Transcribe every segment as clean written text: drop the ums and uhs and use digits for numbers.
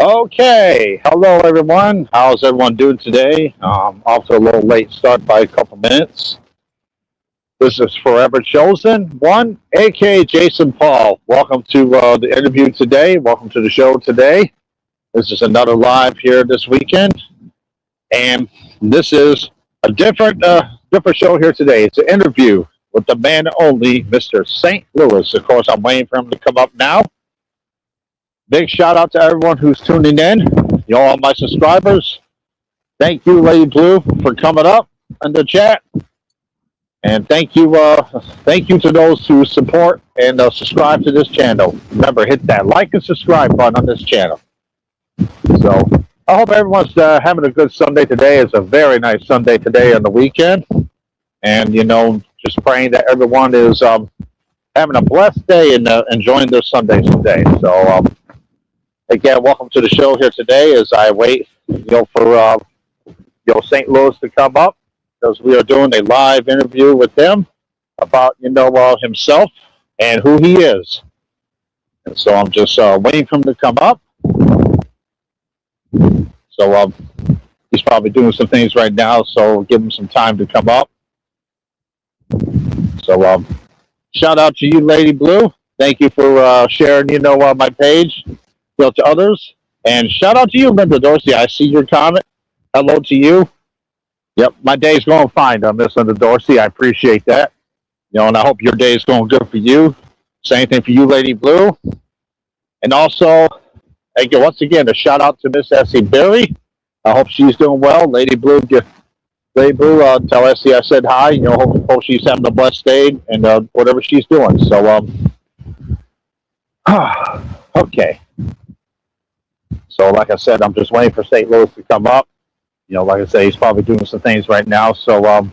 Okay, hello everyone. How's everyone doing today? Off to a little late start by a couple minutes. This is Forever Chosen One, aka Jason Paul. Welcome to the interview today. Welcome to the show today. This is another live here this weekend, and this is a different show here today. It's an interview with the man only, Mr. St. Louis. Of course, I'm waiting for him to come up now. Big shout out to everyone who's tuning in. All my subscribers. Thank you, Lady Blue, for coming up in the chat, and thank you to those who support and subscribe to this channel. Remember, hit that like and subscribe button on this channel. So I hope everyone's having a good Sunday today. It's a very nice Sunday today on the weekend, and just praying that everyone is having a blessed day and enjoying their Sunday today. So again, welcome to the show here today as I wait, for St. Louis to come up because we are doing a live interview with him about himself and who he is. And so I'm just waiting for him to come up. So he's probably doing some things right now, so give him some time to come up. So shout out to you, Lady Blue. Thank you for sharing my page to others. And shout out to you, Linda Dorsey. I see your comment. Hello to you. Yep, my day's going fine, Miss Linda Dorsey. I appreciate that. And I hope your day is going good for you. Same thing for you, Lady Blue. And also, again, once again, a shout out to Miss Essie Berry. I hope she's doing well. Lady Blue, tell Essie I said hi. Hope she's having a blessed day and whatever she's doing. So, okay. So, like I said, I'm just waiting for St. Louis to come up. Like I say, he's probably doing some things right now. So,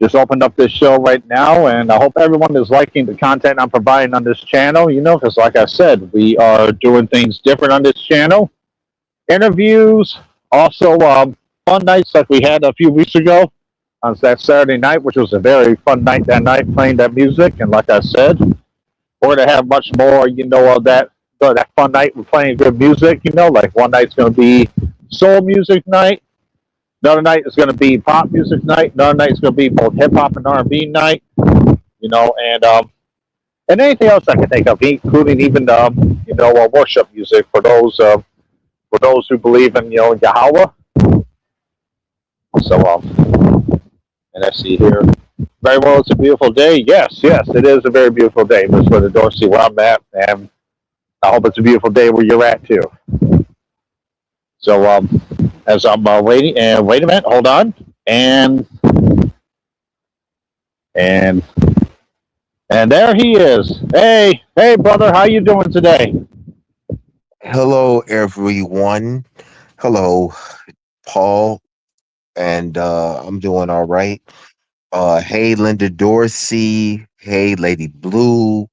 just opened up this show right now, and I hope everyone is liking the content I'm providing on this channel. Because, like I said, we are doing things different on this channel. Interviews, also fun nights like we had a few weeks ago on that Saturday night, which was a very fun night that night, playing that music. And like I said, we're going to have much more, of that fun night with playing good music. Like one night's going to be soul music night. Another night is going to be pop music night. Another night is going to be both hip hop and R&B night. And anything else I can think of, including even worship music for those who believe in Yahweh. So and I see here, very well, it's a beautiful day. Yes, it is a very beautiful day, Miss Linda Dorsey, where I'm at, and I hope it's a beautiful day where you're at too. So as I'm waiting, and wait a minute, hold on, and there he is. Hey, brother, how you doing today? Hello, everyone. Hello, Paul, and I'm doing all right. Hey, Linda Dorsey. Hey, Lady Blue,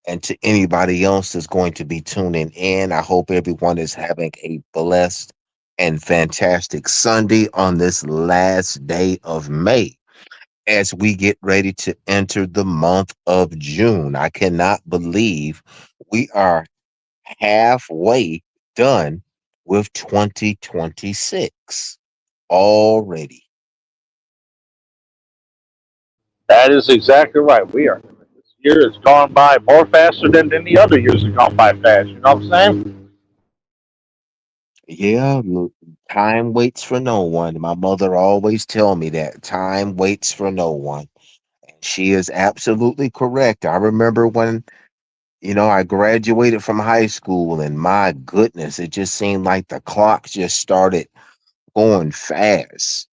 and to anybody else that's going to be tuning in, I hope everyone is having a blessed and fantastic Sunday on this last day of May as we get ready to enter the month of June. I cannot believe we are halfway done with 2026 already. That is exactly right. We are. This year has gone by more faster than any other years have gone by fast. You know what I'm saying? Yeah, time waits for no one. My mother always tell me that time waits for no one. And she is absolutely correct. I remember when, I graduated from high school and my goodness, it just seemed like the clock just started going fast,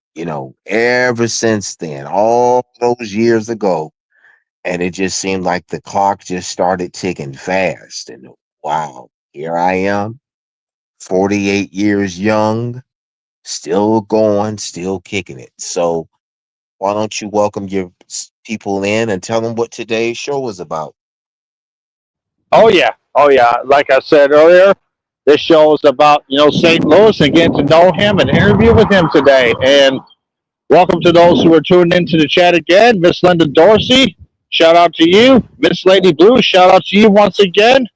ever since then, all those years ago. And it just seemed like the clock just started ticking fast. And wow, here I am, 48 years young, still going, still kicking it. So why don't you welcome your people in and tell them what today's show is about? Oh yeah. Like I said earlier, this show is about St. Louis and getting to know him and interview with him today. And welcome to those who are tuning into the chat again, Miss Linda Dorsey. Shout out to you, Miss Lady Blue. Shout out to you once again.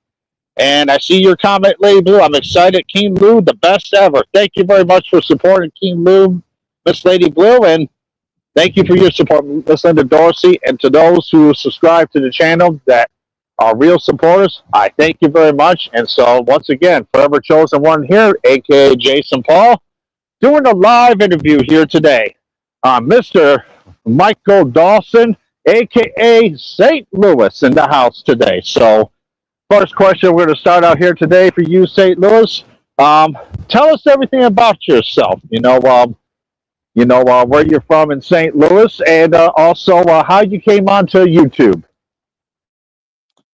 And I see your comment, Lady Blue. I'm excited. King Lou, the best ever. Thank you very much for supporting King Lou, Miss Lady Blue, and thank you for your support, Miss Linda Dorsey. And to those who subscribe to the channel that are real supporters, I thank you very much. And so, once again, Forever Chosen One here, aka Jason Paul, doing a live interview here today. Mr. Michael Dawson, aka St. Louis, in the house today. So, first question we're going to start out here today for you, St. Louis. Um, Tell us everything about yourself. Where you're from in St. Louis, and also how you came onto YouTube.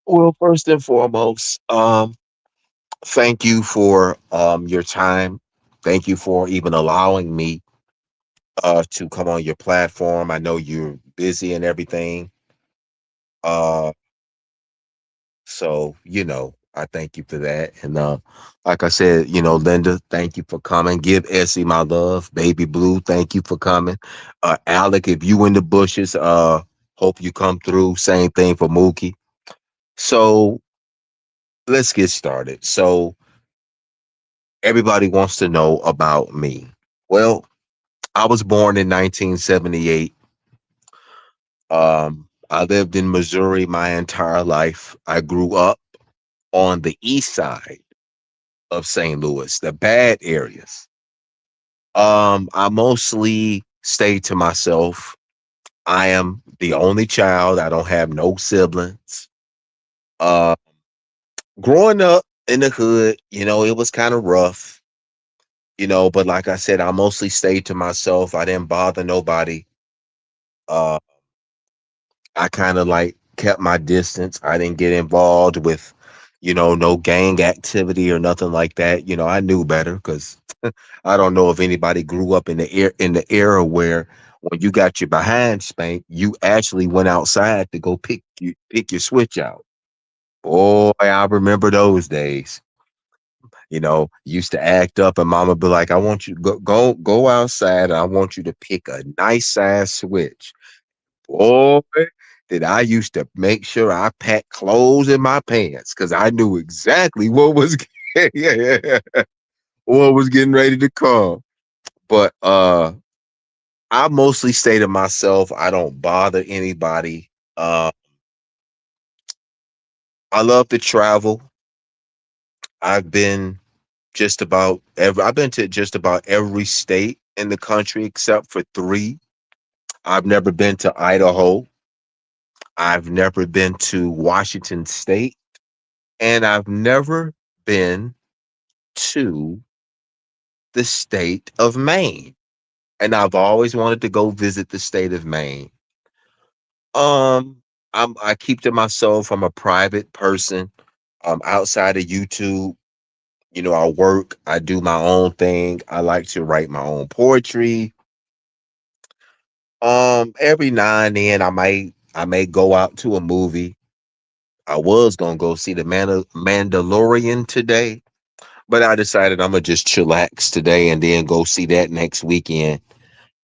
Well, first and foremost, thank you for your time. Thank you for even allowing me to come on your platform. I know you're busy and everything. Uh, so I thank you for that. And like I said, Linda, thank you for coming. Give Essie my love. Baby Blue, thank you for coming. Alec, if you in the bushes, hope you come through. Same thing for Mookie. So let's get started. So everybody wants to know about me. Well, I was born in 1978. I lived in Missouri my entire life. I grew up on the east side of St. Louis, the bad areas. I mostly stayed to myself. I am the only child. I don't have no siblings. Uh, Growing up in the hood, it was kind of rough, but like I said, I mostly stayed to myself. I didn't bother nobody. Uh, I kind of like kept my distance. I didn't get involved with, no gang activity or nothing like that. I knew better because I don't know if anybody grew up in the era where when you got your behind spanked, you actually went outside to go pick your switch out. Boy, I remember those days. Used to act up, and mama be like, "I want you to go outside. And I want you to pick a nice size switch." Boy, did I used to make sure I packed clothes in my pants because I knew exactly what was yeah, what was getting ready to come. But I mostly stay to myself. I don't bother anybody. Uh, I love to travel. I've been I've been to just about every state in the country except for three. I've never been to Idaho. I've never been to Washington State, and I've never been to the state of Maine. And I've always wanted to go visit the state of Maine. Um, I keep to myself. I'm a private person. Outside of YouTube, I work. I do my own thing. I like to write my own poetry. Every now and then, I may go out to a movie. I was gonna go see the Mandalorian today, but I decided I'm gonna just chillax today and then go see that next weekend.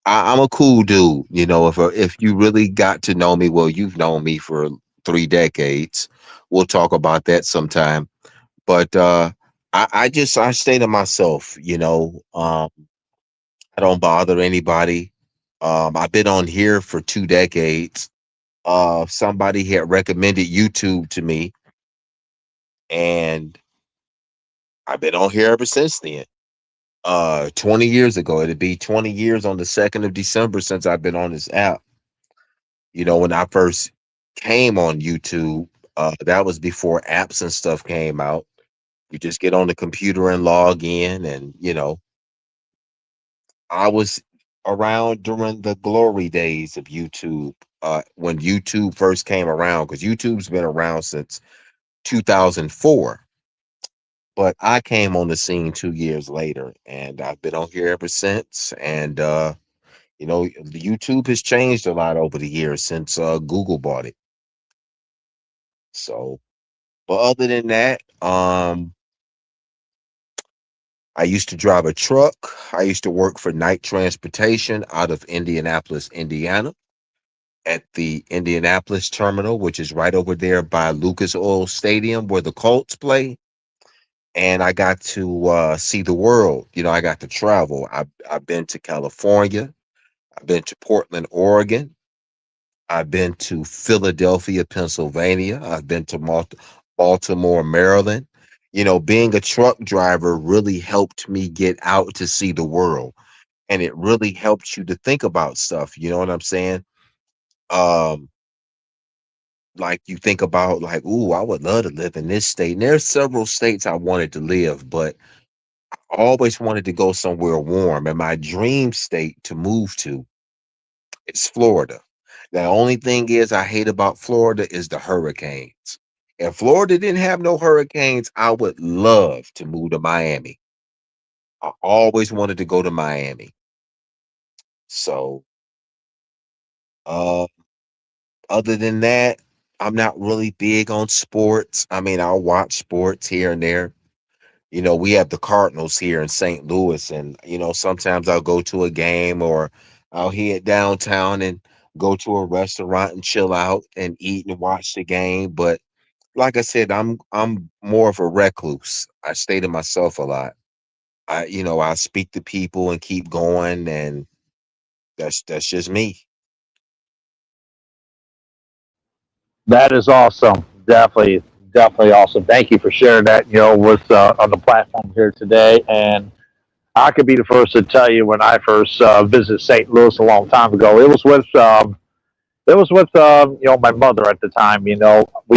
I'm a cool dude. If you really got to know me, well, you've known me for 3 decades. We'll talk about that sometime. But I stay to myself. I don't bother anybody. I've been on here for 2 decades. Somebody had recommended YouTube to me, and I've been on here ever since then. 20 years ago, it'd be 20 years on the 2nd of December since I've been on this app. When I first came on YouTube, that was before apps and stuff came out. You just get on the computer and log in, and I was around during the glory days of YouTube, when YouTube first came around, because YouTube's been around since 2004. But I came on the scene 2 years later, and I've been on here ever since. And the YouTube has changed a lot over the years since Google bought it. So, but other than that, I used to drive a truck. I used to work for Night Transportation out of Indianapolis, Indiana, at the Indianapolis terminal, which is right over there by Lucas Oil Stadium where the Colts play. and I got to see the world. You know, I got to travel. I've been to California. I've been to Portland, Oregon. I've been to Philadelphia, Pennsylvania. I've been to Baltimore, Maryland. You know, being a truck driver really helped me get out to see the world, and it really helps you to think about stuff. You know what I'm saying? Um, like you think about like, ooh, I would love to live in this state. And there's several states I wanted to live, but I always wanted to go somewhere warm. And my dream state to move to is Florida. The only thing is I hate about Florida is the hurricanes. If Florida didn't have no hurricanes, I would love to move to Miami. I always wanted to go to Miami. So, uh, other than that, I'm not really big on sports. I mean, I'll watch sports here and there. You know, we have the Cardinals here in St. Louis, and sometimes I'll go to a game or I'll head downtown and go to a restaurant and chill out and eat and watch the game. But like I said, I'm more of a recluse. I stay to myself a lot. I speak to people and keep going, and that's just me. That is awesome. Definitely, definitely awesome. Thank you for sharing that. With on the platform here today. And I could be the first to tell you when I first visited St. Louis a long time ago. It was with my mother at the time. We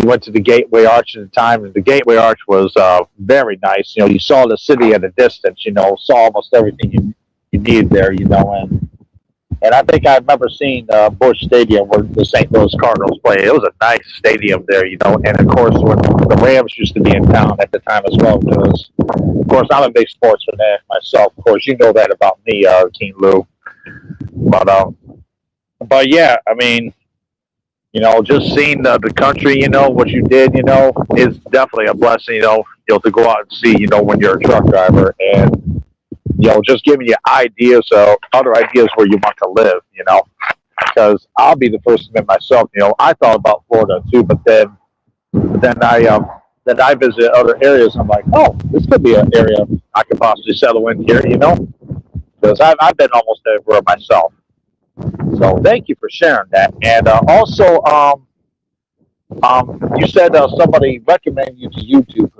went to the Gateway Arch at the time, and the Gateway Arch was very nice. You saw the city at a distance. Saw almost everything you needed there. And I think I remember seeing Bush Stadium where the St. Louis Cardinals play. It was a nice stadium there. And of course when the Rams used to be in town at the time as well. Because of course I'm a big sports fan myself. Of course you know that about me, King Lou. But but yeah, I mean, just seeing the country, what you did, is definitely a blessing, to go out and see, when you're a truck driver and, just giving you ideas, other ideas where you want to live, because I'll be the first to admit myself, I thought about Florida too, but then I visit other areas. I'm like, oh, this could be an area I could possibly settle in here, because I've been almost everywhere myself. So thank you for sharing that. And also, you said somebody recommended you to YouTube.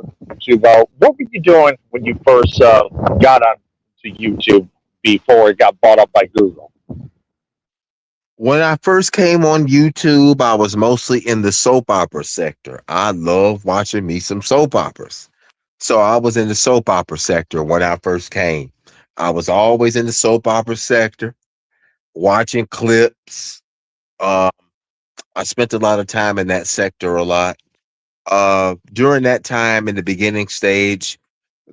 What were you doing when you first got on to YouTube before it got bought up by Google? When I first came on YouTube, I was mostly in the soap opera sector. I love watching me some soap operas. So I was in the soap opera sector when I first came. I was always in the soap opera sector, watching clips. Uh, I spent a lot of time in that sector a lot. During that time in the beginning stage,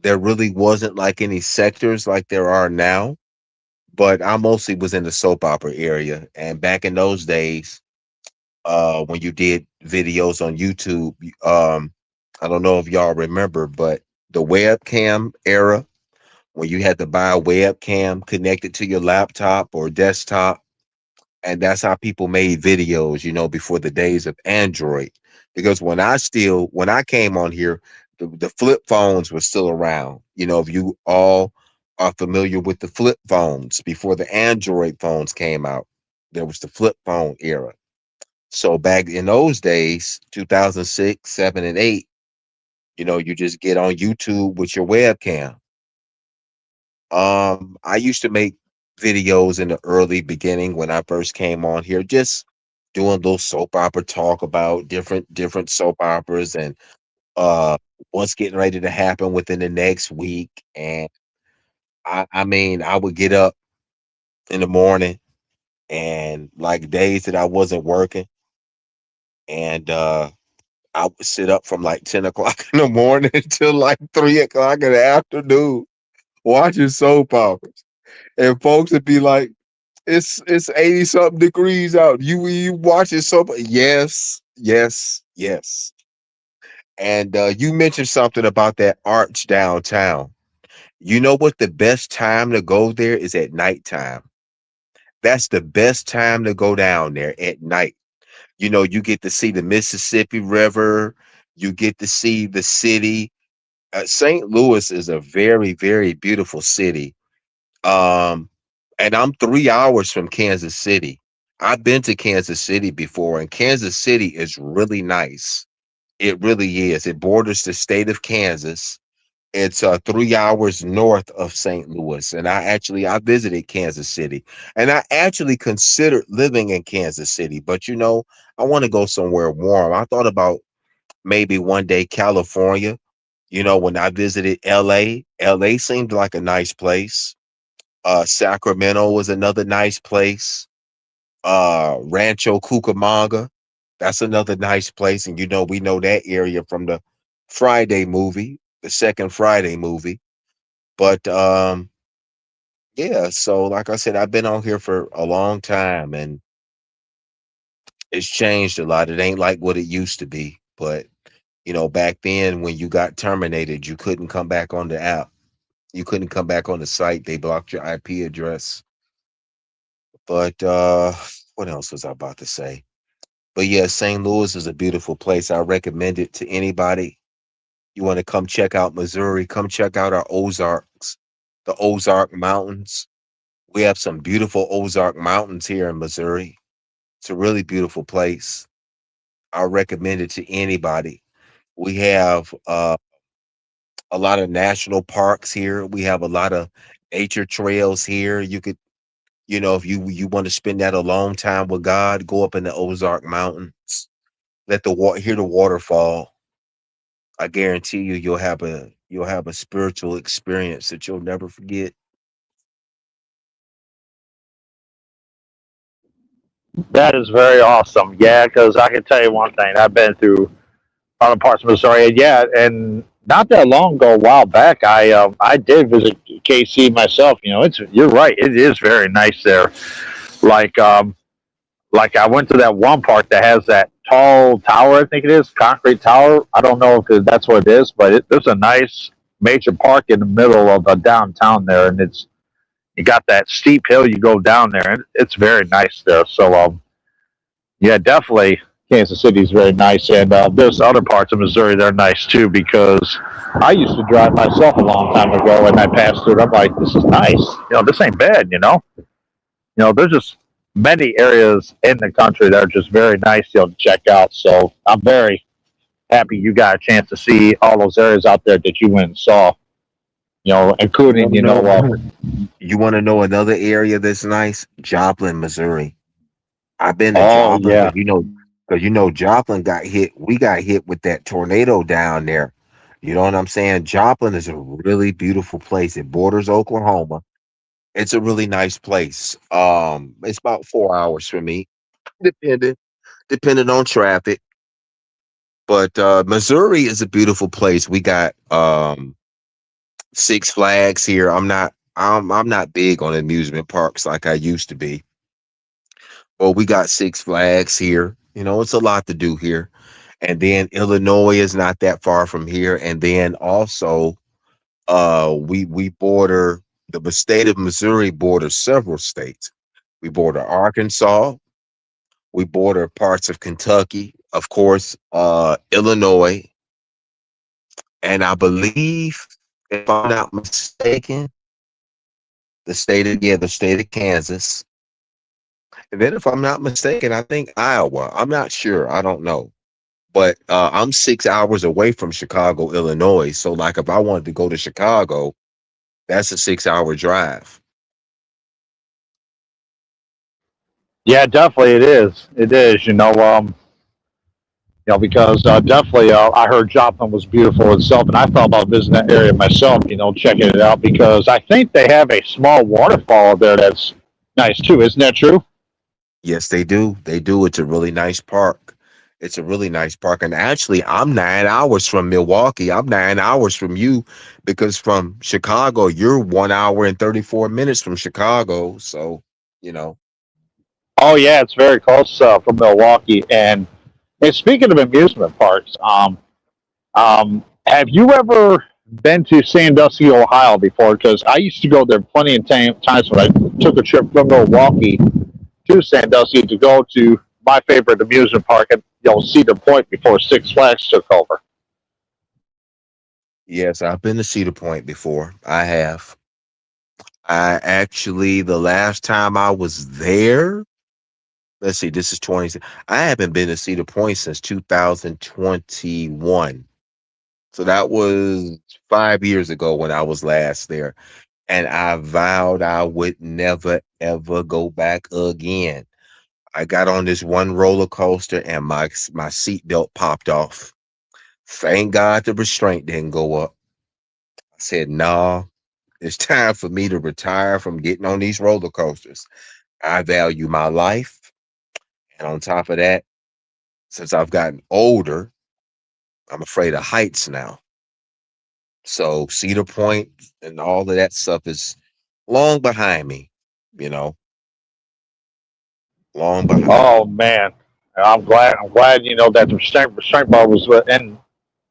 there really wasn't like any sectors like there are now, but I mostly was in the soap opera area. And back in those days, when you did videos on YouTube, I don't know if y'all remember, but the webcam era, when you had to buy a webcam connected to your laptop or desktop, and that's how people made videos, before the days of Android. Because when I came on here, the flip phones were still around. If you all are familiar with the flip phones before the Android phones came out, there was the flip phone era. So back in those days, 2006, 7, and 8, you just get on YouTube with your webcam. I used to make videos in the early beginning when I first came on here, just doing little soap opera talk about different soap operas and uh what's getting ready to happen within the next week. And I mean, I would get up in the morning and like days that I wasn't working, and I would sit up from like 10 o'clock in the morning until like 3 o'clock in the afternoon watching soap operas. And folks would be like, it's 80 something degrees out. You watching soap? Yes, yes, yes. And you mentioned something about that arch downtown. You know what? The best time to go there is at nighttime. That's the best time to go down there at night. You get to see the Mississippi River. You get to see the city. St. Louis is a very, very beautiful city. Um, and I'm 3 hours from Kansas City. I've been to Kansas City before, and Kansas City is really nice. It really is. It borders the state of Kansas. It's 3 hours north of St. Louis, and I visited Kansas City, and I actually considered living in Kansas City, but I want to go somewhere warm. I thought about maybe one day California. When I visited LA, LA seemed like a nice place. Sacramento was another nice place. Rancho Cucamonga, that's another nice place, and we know that area from the Friday movie, the second Friday movie. But yeah, so like I said, I've been on here for a long time, and it's changed a lot. It ain't like what it used to be. But back then when you got terminated, you couldn't come back on the app. You couldn't come back on the site. They blocked your IP address. But what else was I about to say? But yeah, St. Louis is a beautiful place. I recommend it to anybody. You want to come check out Missouri, come check out our Ozarks, the Ozark Mountains. We have some beautiful Ozark Mountains here in Missouri. It's a really beautiful place. I recommend it to anybody. We have a lot of national parks here. We have a lot of nature trails here. You could, if you want to spend that alone time with God, go up in the Ozark Mountains. Let the water hear the waterfall. I guarantee you, you'll have a spiritual experience that you'll never forget. That is very awesome. Yeah, because I can tell you one thing. I've been through other parts of Missouri. And yeah, and not that long ago, a while back, I did visit KC myself. It's you're right. It is very nice there. Like like I went to that one park that has that tall tower. I think it is concrete tower. I don't know if that's what it is, but there's a nice major park in the middle of the downtown there, and you got that steep hill you go down there, and it's very nice there. So yeah, definitely. Kansas City is very nice, and there's other parts of Missouri that are nice too. Because I used to drive myself a long time ago, and I passed through it. I'm like, this is nice. This ain't bad. There's just many areas in the country that are just very nice, to check out. So I'm very happy you got a chance to see all those areas out there that you went and saw. You Including want to know? You want to know another area that's nice? Joplin, Missouri. I've been to oh Joplin yeah, because Joplin got hit. We got hit with that tornado down there. You know what I'm saying? Joplin is a really beautiful place. It borders Oklahoma. It's a really nice place. It's about 4 hours from me, depending depending on traffic. But Missouri is a beautiful place. We got Six Flags here. I'm not big on amusement parks like I used to be. But we got Six Flags here. It's a lot to do here. And then Illinois is not that far from here. And then also we border the state of Missouri borders several states. We border Arkansas, we border parts of Kentucky, of course, Illinois, and I believe, if I'm not mistaken, the state of Kansas. And then if I'm not mistaken, I think Iowa. I'm not sure. I don't know. But I'm 6 hours away from Chicago, Illinois. So like if I wanted to go to Chicago, that's a 6 hour drive. yeah, definitely it is. It is. Because definitely I heard Joplin was beautiful itself, and I thought about visiting that area myself. Checking it out because I think they have a small waterfall there that's nice too. Isn't that true? Yes, they do. They do. It's a really nice park. It's a really nice park. And actually, I'm 9 hours from Milwaukee. I'm 9 hours from you because from Chicago, you're 1 hour and 34 minutes from Chicago. So, you know, Oh yeah, it's very close from Milwaukee. And speaking of amusement parks, have you ever been to Sandusky, Ohio before? Because I used to go there plenty of times when I took a trip from Milwaukee to Sandusky to go to my favorite amusement park at Cedar Point before Six Flags took over. Yes, I've been to Cedar Point before. I have. I actually, the last time I was there, let's see, this is 20. I haven't been to Cedar Point since 2021. So that was 5 years ago when I was last there. And I vowed I would never, ever go back again. I got on this one roller coaster and my seatbelt popped off. Thank God the restraint didn't go up. I said, nah, it's time for me to retire from getting on these roller coasters. I value my life. And on top of that, since I've gotten older, I'm afraid of heights now. So Cedar Point and all of that stuff is long behind me, you know, long behind Oh me. man, I'm glad you know that the restraint bar was and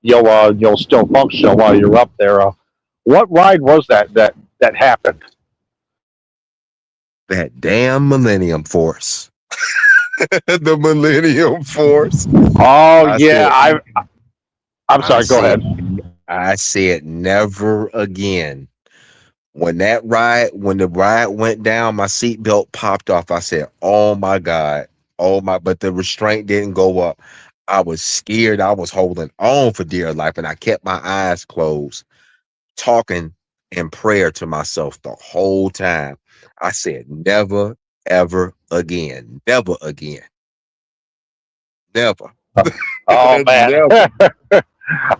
you'll still function while you're up there. What ride was that happened? That damn Millennium Force. The Millennium Force. Oh I yeah, said, I'm I sorry. Go said, ahead. I said never again. When the ride went down, my seatbelt popped off. I said, "Oh my God, oh my!" But the restraint didn't go up. I was scared. I was holding on for dear life, and I kept my eyes closed, talking in prayer to myself the whole time. I said, "Never, ever again. Never again. Never, Oh man, never."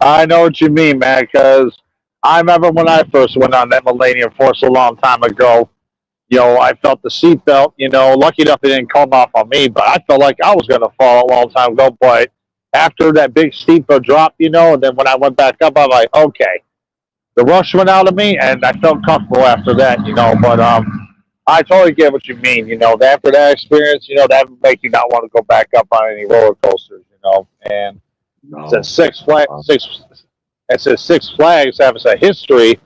I know what you mean, man. Because I remember when I first went on that Millennium Force a long time ago. I felt the seatbelt. Lucky enough it didn't come off on me, but I felt like I was going to fall a long time ago. But after that big steep drop, and then when I went back up, I'm like, okay, the rush went out of me, and I felt comfortable after that. But I totally get what you mean. After that experience, that would make you not want to go back up on any roller coasters. And since No. Six Flags, Six Flags has a history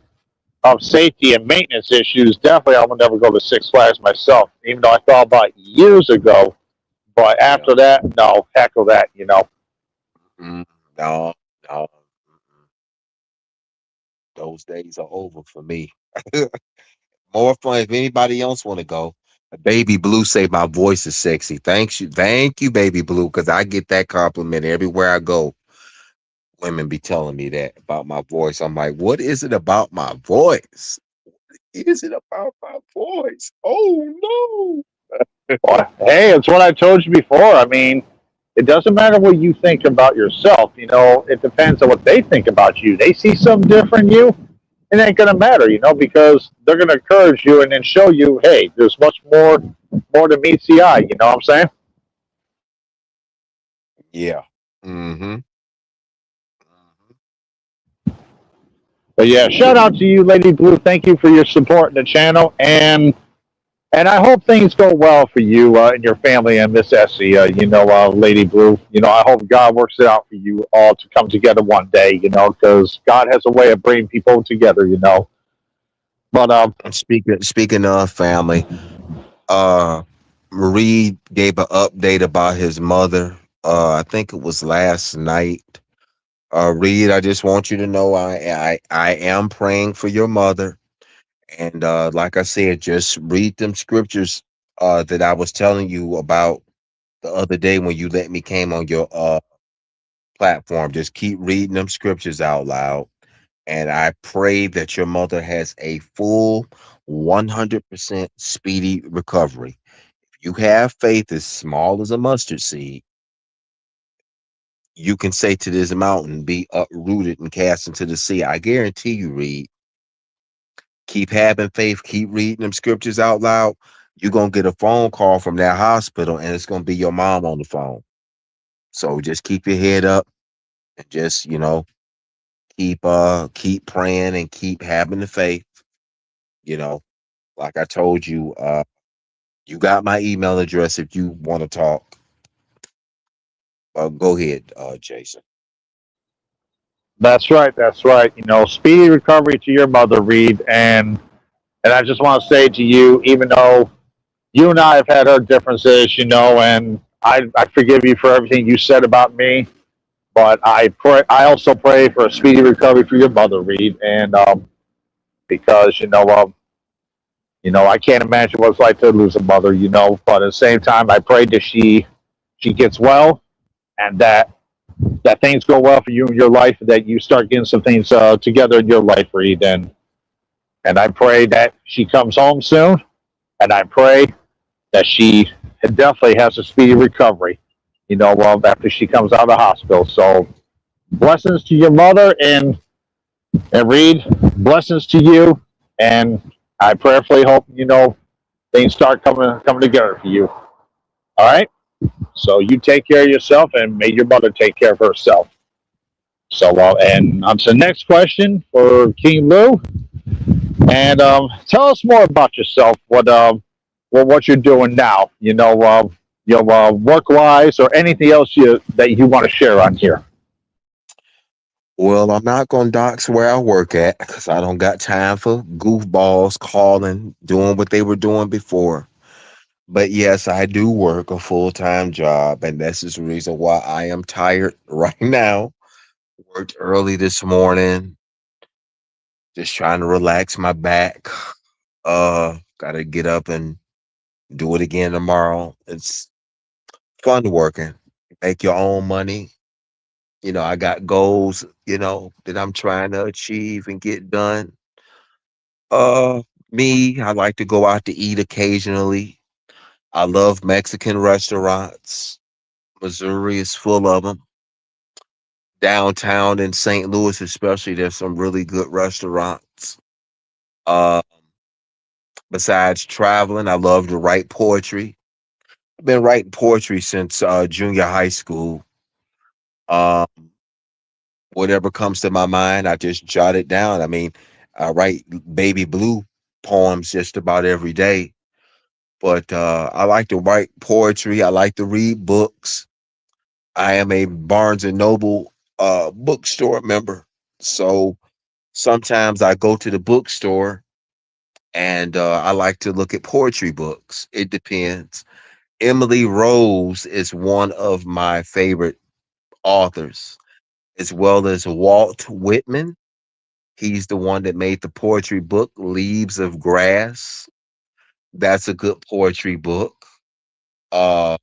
of safety and maintenance issues, definitely I would never go to Six Flags myself, even though I thought about it years ago. But Yeah. after that, no, heck of that. Mm, no. No. Mm-mm. Those days are over for me. More fun if anybody else want to go. Baby Blue say my voice is sexy. Thank you, Baby Blue, because I get that compliment everywhere I go. Women be telling me that about my voice. I'm like, what is it about my voice? Is it about my voice? Oh no. Well, hey, it's what I told you before. I mean, it doesn't matter what you think about yourself. It depends on what they think about you. They see something different in you, it ain't gonna matter. Because they're gonna encourage you and then show you, hey, there's much more than meets the eye. You know what I'm saying? Yeah. Mm-hmm. But yeah, shout out to you, Lady Blue. Thank you for your support in the channel, and I hope things go well for you and your family and Miss Essie. Lady Blue. I hope God works it out for you all to come together one day. Because God has a way of bringing people together. But Speaking of family, uh Marie gave an update about his mother. I think it was last night. Reed, I just want you to know I am praying for your mother. And like I said, just read them scriptures that I was telling you about the other day when you let me came on your platform. Just keep reading them scriptures out loud. And I pray that your mother has a full 100% speedy recovery. If you have faith as small as a mustard seed, you can say to this mountain, be uprooted and cast into the sea. I guarantee you, Reed, keep having faith, keep reading them scriptures out loud. You're going to get a phone call from that hospital and it's going to be your mom on the phone. So just keep your head up and just, keep praying and keep having the faith, you know. Like I told you, you got my email address if you want to talk. Go ahead, Jason. that's right. That's right. Speedy recovery to your mother, Reed, and I just want to say to you, even though you and I have had our differences, and I forgive you for everything you said about me. But I pray. I also pray for a speedy recovery for your mother, Reed, and because I can't imagine what it's like to lose a mother. But at the same time, I pray that she gets well and that things go well for you in your life, that you start getting some things together in your life, Reed, and I pray that she comes home soon, and I pray that she definitely has a speedy recovery. After she comes out of the hospital. So blessings to your mother and Reed, blessings to you, and I prayerfully hope things start coming together for you. All right. So you take care of yourself, and may your mother take care of herself. So, and on to the next question for King Lou. And tell us more about yourself. What you're doing now. Work wise or anything else that you want to share on here. Well, I'm not gonna dox where I work at because I don't got time for goofballs calling, doing what they were doing before. But yes, I do work a full-time job, and this is the reason why I am tired right now. Worked early this morning, just trying to relax my back. Gotta get up and do it again tomorrow. It's fun working. Make your own money. I got goals, that I'm trying to achieve and get done. Uh, Me, I like to go out to eat occasionally. I love Mexican restaurants. Missouri is full of them. Downtown in St. Louis, especially, there's some really good restaurants. Uh, Besides traveling, I love to write poetry. I've been writing poetry since junior high school. Um, Whatever comes to my mind, I just jot it down. I mean, I write baby blue poems just about every day. But I like to write poetry. I like to read books. I am a Barnes and Noble bookstore member. So sometimes I go to the bookstore and I like to look at poetry books. It depends. Emily Rose is one of my favorite authors, as well as Walt Whitman. He's the one that made the poetry book Leaves of Grass. That's a good poetry book. Uh,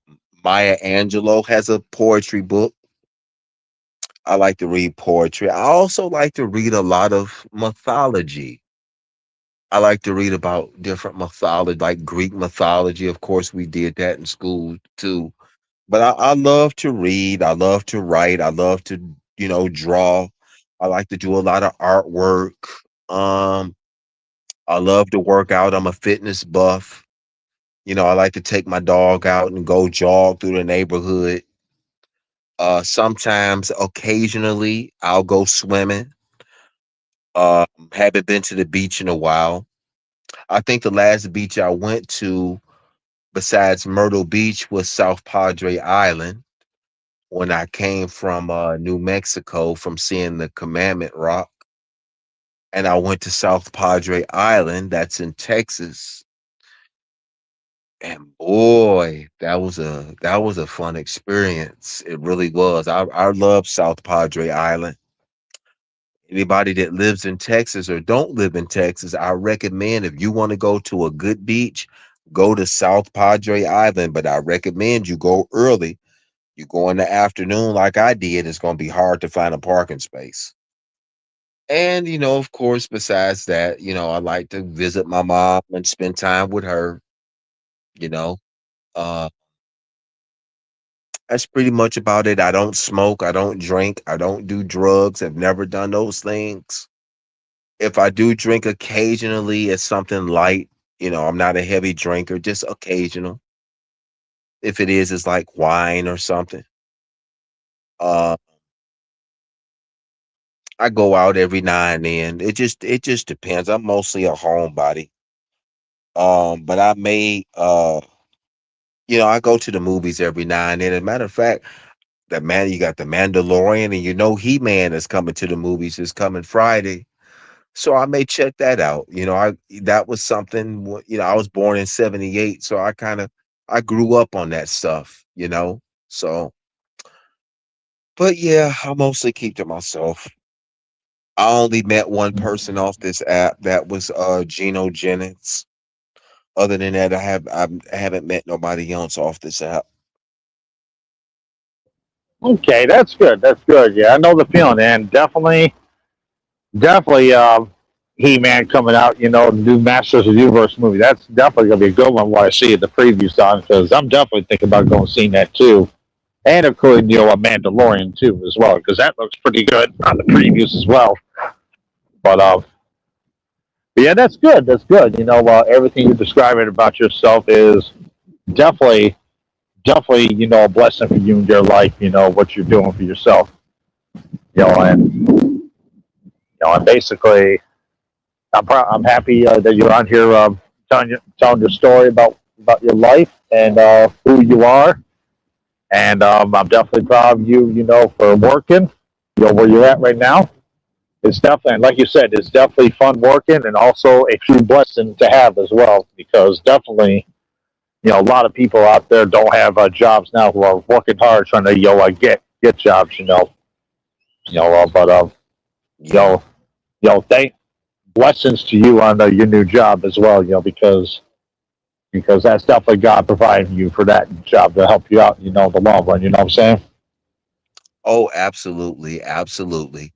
Maya Angelou has a poetry book. I like to read poetry. I also like to read a lot of mythology. I like to read about different mythology, like Greek mythology. Of course, we did that in school too. But I love to read. I love to write. I love to, draw. I like to do a lot of artwork. Um, I love to work out. I'm a fitness buff. I like to take my dog out and go jog through the neighborhood. Sometimes, occasionally, I'll go swimming. Haven't been to the beach in a while. I think the last beach I went to, besides Myrtle Beach, was South Padre Island when I came from New Mexico from seeing the Commandment Rock. And I went to South Padre Island, that's in Texas. And boy, that was a fun experience. It really was. I love South Padre Island. Anybody that lives in Texas or don't live in Texas, I recommend if you want to go to a good beach, go to South Padre Island. But I recommend you go early. You go in the afternoon like I did, it's going to be hard to find a parking space. And, of course, besides that, I like to visit my mom and spend time with her, you know. Uh, that's pretty much about it. I don't smoke, I don't drink, I don't do drugs. I've never done those things. If I do drink occasionally, it's something light. I'm not a heavy drinker, just occasional. If it is, it's like wine or something. Uh, I go out every now and then. It just depends. I'm mostly a homebody. But I go to the movies every now and then. As a matter of fact, you got the Mandalorian, and He Man is coming to the movies. Is coming Friday. So I may check that out. That was something. I was born in '78, so I grew up on that stuff. So But yeah, I mostly keep to myself. I only met one person off this app. That was Geno Jennings. Other than that, I haven't met nobody else off this app. Okay, that's good. That's good. Yeah, I know the feeling, and definitely, He-Man coming out. You know, new Masters of the Universe movie. That's definitely gonna be a good one. What I see the previews on, because I'm definitely thinking about going and seeing that too, and including a Mandalorian too as well, because that looks pretty good on the previews as well. But but yeah, that's good. That's good. Everything you're describing about yourself is definitely, definitely, a blessing for you in your life. What you're doing for yourself. And basically, I'm happy that you're on here telling your story about your life and who you are. And I'm definitely proud of you. For working. Where you're at right now. It's definitely, like you said, it's definitely fun working and also a true blessing to have as well. Because definitely, a lot of people out there don't have jobs now who are working hard trying to get jobs. But you Yeah. know, thank blessings to you on your new job as well. Because that's definitely God providing you for that job to help you out. In the long run. You know what I'm saying? Oh, absolutely, absolutely.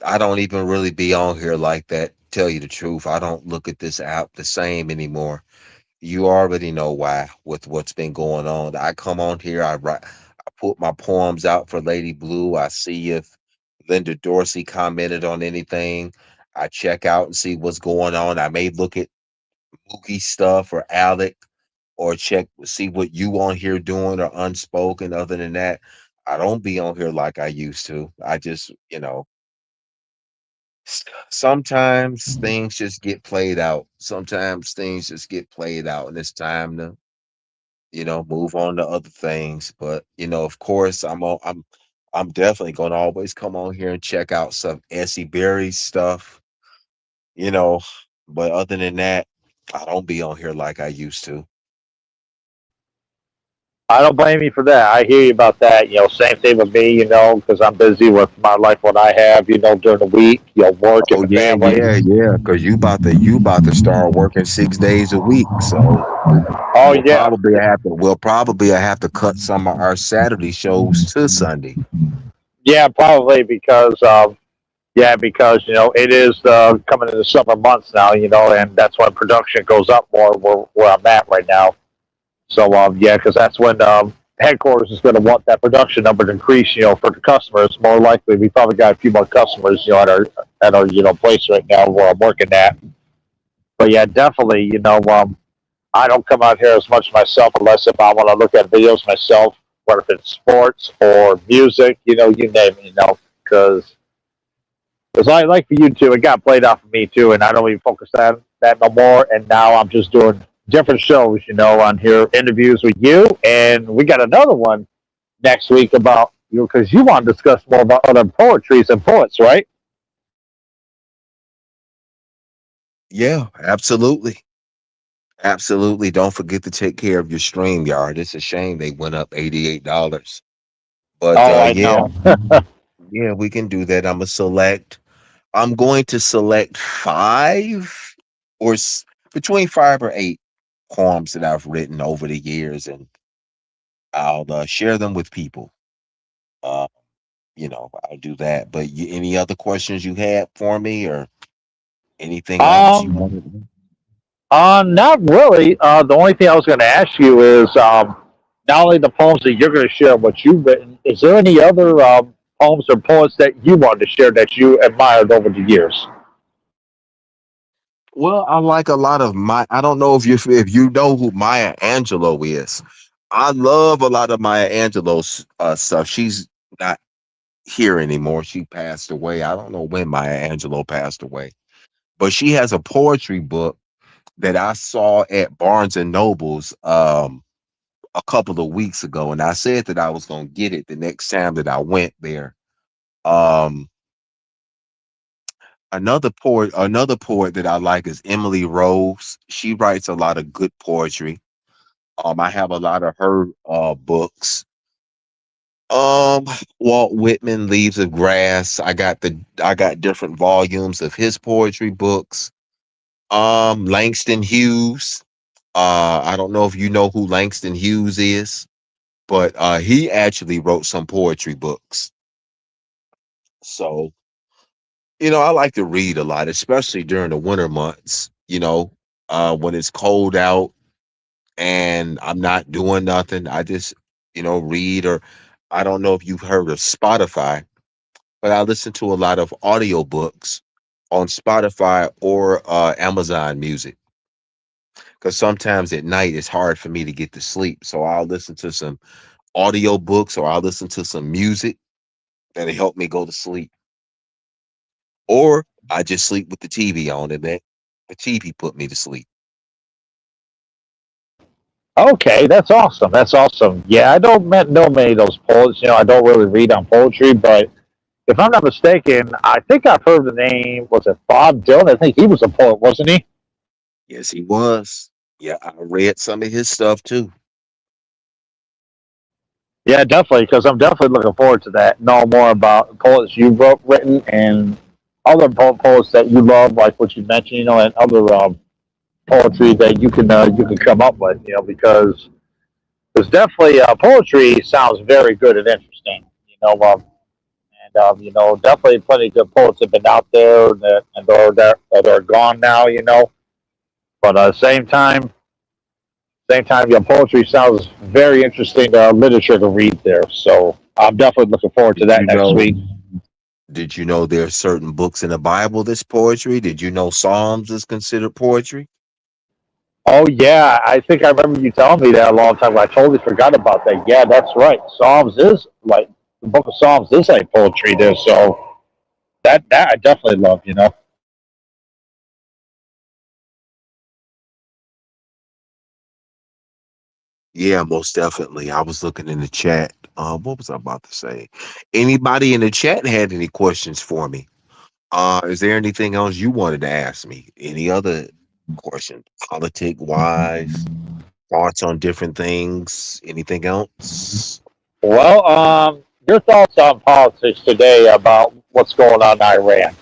I don't even really be on here like that. Tell you the truth, I don't look at this app the same anymore. You already know why with what's been going on. I come on here, I put my poems out for Lady Blue. I see if Linda Dorsey commented on anything. I check out and see what's going on. I may look at Mookie stuff or Alec or check see what you on here doing or unspoken. Other than that, I don't be on here like I used to. I just, sometimes things just get played out. Sometimes things just get played out, and it's time to move on to other things. But of course, I'm definitely gonna always come on here and check out some Essie Berry stuff, you know. But other than that, I don't be on here like I used to. I don't blame you for that. I hear you about that. Same thing with me. Because I'm busy with my life, what I have. During the week. Work and Oh the yeah, family. yeah. Cause you about to start working 6 days a week. So Oh yeah. we'll probably have to cut some of our Saturday shows to Sunday. Yeah, probably because it is coming in the summer months now. And that's when production goes up more where I'm at right now. So yeah, because that's when headquarters is going to want that production number to increase. For the customers, more likely we probably got a few more customers. At our place right now where I'm working at. But yeah, definitely. I don't come out here as much myself unless if I want to look at videos myself, whether it's sports or music. You name it. Because I like for you too, it got played off of me too, and I don't even focus on that no more. And now I'm just doing different shows, on here, interviews with you, and we got another one next week about because you want to discuss more about other poetries and poets, right? Yeah, absolutely. Absolutely. Don't forget to take care of your stream yard. It's a shame they went up $88. But Oh, I yeah, know. yeah, we can do that. I'm going to select five or between 5 or 8 poems that I've written over the years, and I'll share them with people. Uh, I'll do that. But any other questions you had for me or anything else you um, wanted? Not really. The only thing I was going to ask you is not only the poems that you're going to share what you've written, is there any other poems or poets that you wanted to share that you admired over the years? Well, I like a lot of I don't know if you know who Maya Angelou is. I love a lot of Maya Angelou's stuff. She's not here anymore. She passed away. I don't know when Maya Angelou passed away, but she has a poetry book that I saw at Barnes and Nobles a couple of weeks ago, and I said that I was gonna get it the next time that I went there. Um, another poet that I like is Emily Rose. She writes a lot of good poetry. I have a lot of her books. Um, Walt Whitman, Leaves of Grass. I got different volumes of his poetry books. Langston Hughes. I don't know if you know who Langston Hughes is, but he actually wrote some poetry books. So, I like to read a lot, especially during the winter months, when it's cold out and I'm not doing nothing. I just, read. Or I don't know if you've heard of Spotify, but I listen to a lot of audiobooks on Spotify or Amazon Music, because sometimes at night it's hard for me to get to sleep. So I'll listen to some audiobooks or I'll listen to some music that'll help me go to sleep. Or I just sleep with the TV on and that the TV put me to sleep. Okay, that's awesome. That's awesome. Yeah, I don't know many of those poets. I don't really read on poetry, but if I'm not mistaken, I think I've heard the name. Was it Bob Dylan? I think he was a poet, wasn't he? Yes, he was. Yeah, I read some of his stuff too. Yeah, definitely, because I'm definitely looking forward to that. Know more about poets you've written and other poets that you love, like what you mentioned, and other poetry that you can come up with, because there's definitely poetry sounds very good and interesting, definitely plenty of good poets have been out there that are gone now, but same time, your poetry sounds very interesting literature to read there. So I'm definitely looking forward to Did that you next know week. did you know there are certain books in the Bible that's poetry? Did you know Psalms is considered poetry? Oh yeah, I think I remember you telling me that a long time ago. I totally forgot about that. Yeah, that's right. Psalms is like the book of Psalms is like poetry there. So that I definitely love. Yeah, most definitely. I was looking in the chat. What was I about to say? Anybody in the chat had any questions for me? Is there anything else you wanted to ask me? Any other questions? Politic wise, thoughts on different things? Anything else? Well, your thoughts on politics today about what's going on in Iran?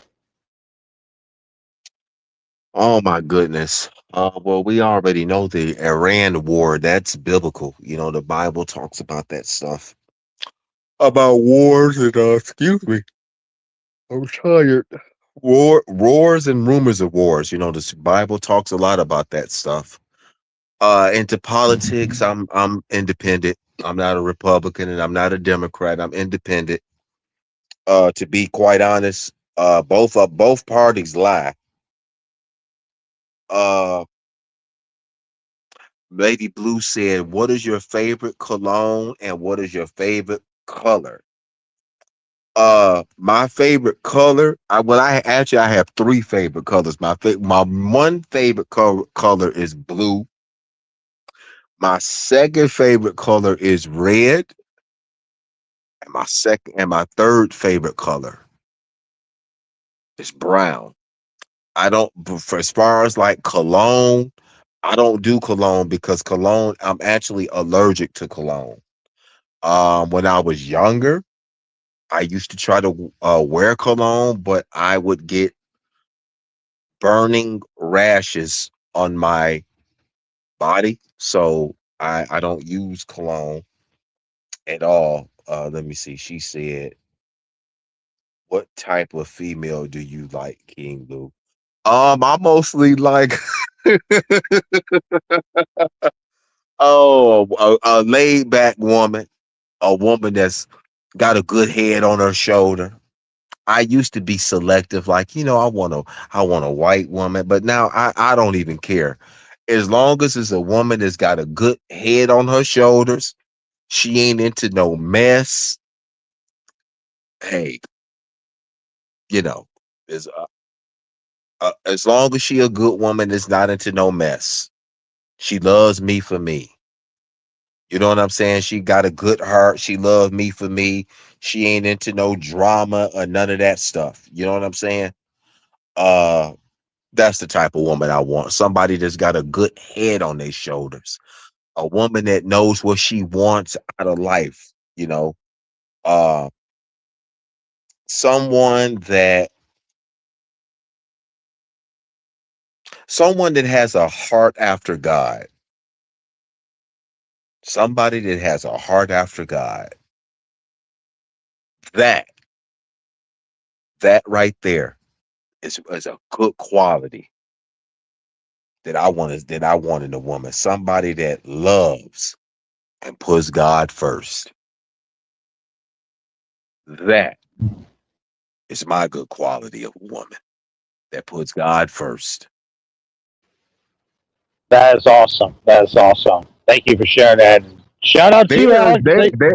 Oh my goodness. Well, we already know the Iran war. That's biblical. The Bible talks about that stuff. About wars and excuse me. I'm tired. Wars and rumors of wars. The Bible talks a lot about that stuff. Into politics, I'm independent. I'm not a Republican and I'm not a Democrat. I'm independent. To be quite honest, both parties lie. Uh, Lady Blue said, "What is your favorite cologne and what is your favorite color?" My favorite color, I have three favorite colors. My one favorite color is blue. My second favorite color is red, and my third favorite color is brown. I don't for as far as like cologne, I don't do cologne because cologne, I'm actually allergic to cologne. When I was younger, I used to try to wear cologne, but I would get burning rashes on my body. So I don't use cologne at all. Let me see. She said, "What type of female do you like, King Lou?" I mostly like a laid back woman, a woman that's got a good head on her shoulder. I used to be selective, like I want a white woman, but now I don't even care. As long as it's a woman that's got a good head on her shoulders, she ain't into no mess. Hey, you know, as long as she a good woman that's not into no mess, she loves me for me. You know what I'm saying? She got a good heart. She loves me for me. She ain't into no drama or none of that stuff. You know what I'm saying? Uh, that's the type of woman I want. Somebody that's got a good head on their shoulders. A woman that knows what she wants out of life. You know, Uh, someone that someone that has a heart after God. Somebody that has a heart after God. That that right there is a good quality that I want in a woman. Somebody that loves and puts God first. That is my good quality of a woman that puts God first. That is awesome. That is awesome. Thank you for sharing that. Shout out to you, Alex.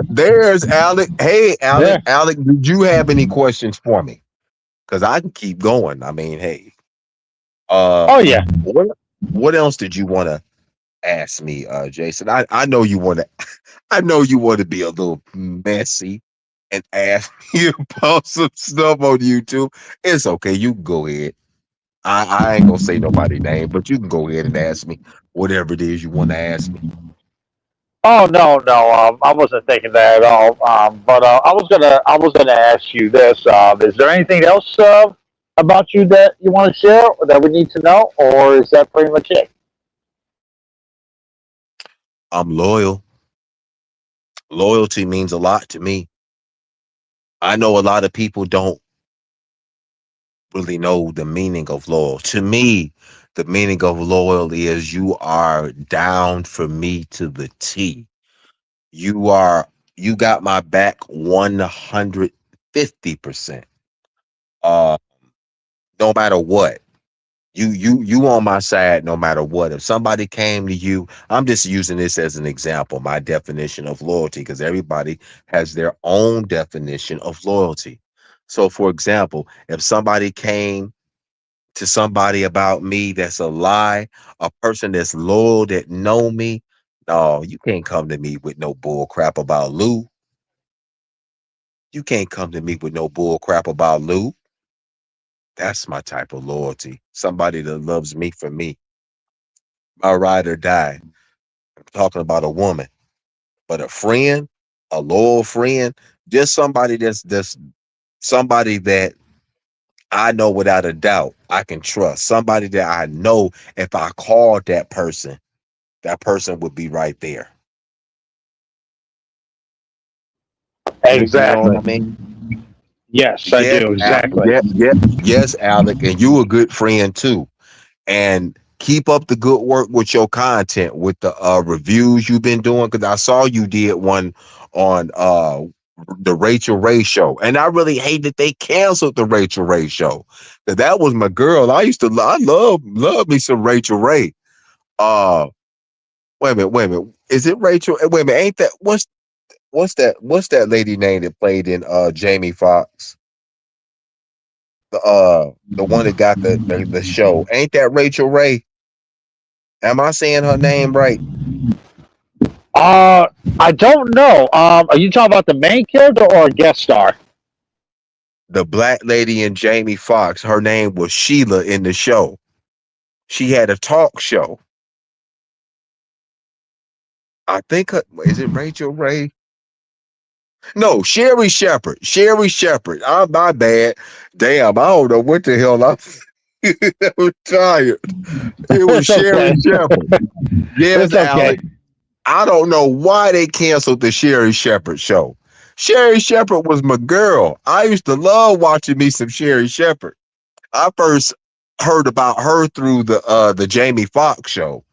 There's Alec. Hey, Yeah. Alec, did you have any questions for me? Because I can keep going. I mean, hey, uh, Oh yeah. what what else did you want to ask me, Jason? I know you want to. I know you want to be a little messy and ask me about some stuff on YouTube. It's okay. You can go ahead. I ain't gonna say nobody's name, but you can go ahead and ask me whatever it is you want to ask me. Oh no, no. I wasn't thinking that at all. But I was gonna ask you this. Is there anything else about you that you want to share or that we need to know, or is that pretty much it? I'm loyal. Loyalty means a lot to me. I know a lot of people don't really know the meaning of loyal. To me, the meaning of loyal is you are down for me to the T. You are you got my back 150%. Uh no matter what. You on my side no matter what. If somebody came to you, I'm just using this as an example, my definition of loyalty, because everybody has their own definition of loyalty. So for example, if somebody came to somebody about me that's a lie, a person that's loyal that know me, no, you can't come to me with no bull crap about Lou. You can't come to me with no bull crap about Lou. That's my type of loyalty. Somebody that loves me for me. My ride or die. I'm talking about a woman, but a friend, a loyal friend, just somebody that's somebody that I know without a doubt I can trust. Somebody that I know if I called that person would be right there. You know what Exactly. I mean? Yes, I do. Exactly. Yes, Alec, and you a good friend too. And keep up the good work with your content with the reviews you've been doing, because I saw you did one on the Rachel Ray show, and I really hate that they canceled the Rachel Ray show. That was my girl. I love me some Rachel Ray. uh wait a minute, is it Rachel? Wait a minute, ain't that what's that lady name that played in Jamie Foxx, the one that got the show? Ain't that Rachel Ray? Am I saying her name right? Uh, I don't know. Are you talking about the main character or a guest star? The black lady in Jamie Foxx, her name was Sheila in the show. She had a talk show. I think is it Rachel Ray? No, Sherry Shepherd. Sherry Shepherd. I'm my bad. Damn, I don't know what the hell I was tired. It was It's Sherry okay. Shepherd. Yes, It's okay. Alec. I don't know why they canceled the Sherry Shepherd show. Sherry Shepherd was my girl. I used to love watching me some Sherry Shepherd. I first heard about her through the Jamie Foxx show.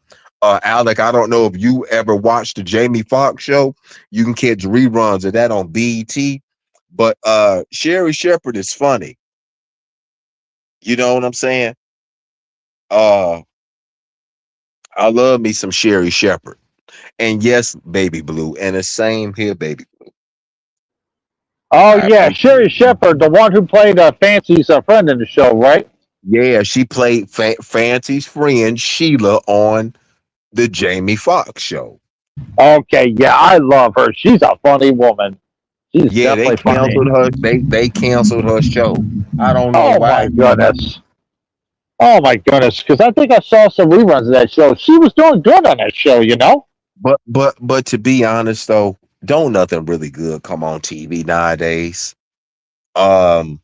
Alec, I don't know if you ever watched the Jamie Foxx show. You can catch reruns of that on BET. But Sherry Shepherd is funny. You know what I'm saying? Uh, I love me some Sherry Shepherd. And yes, Baby Blue. And the same here, Baby Blue. Oh yeah, I Sherry Shepard, the one who played Fancy's friend in the show, right? Yeah, she played Fancy's friend Sheila on the Jamie Foxx show. Okay, yeah, I love her. She's a funny woman. She's Yeah, they definitely funny. canceled her. They canceled her show. I don't know Oh my why. goodness. Oh my goodness. Because I think I saw some reruns of that show. She was doing good on that show, you know? But to be honest though, don't nothing really good come on TV nowadays. Um,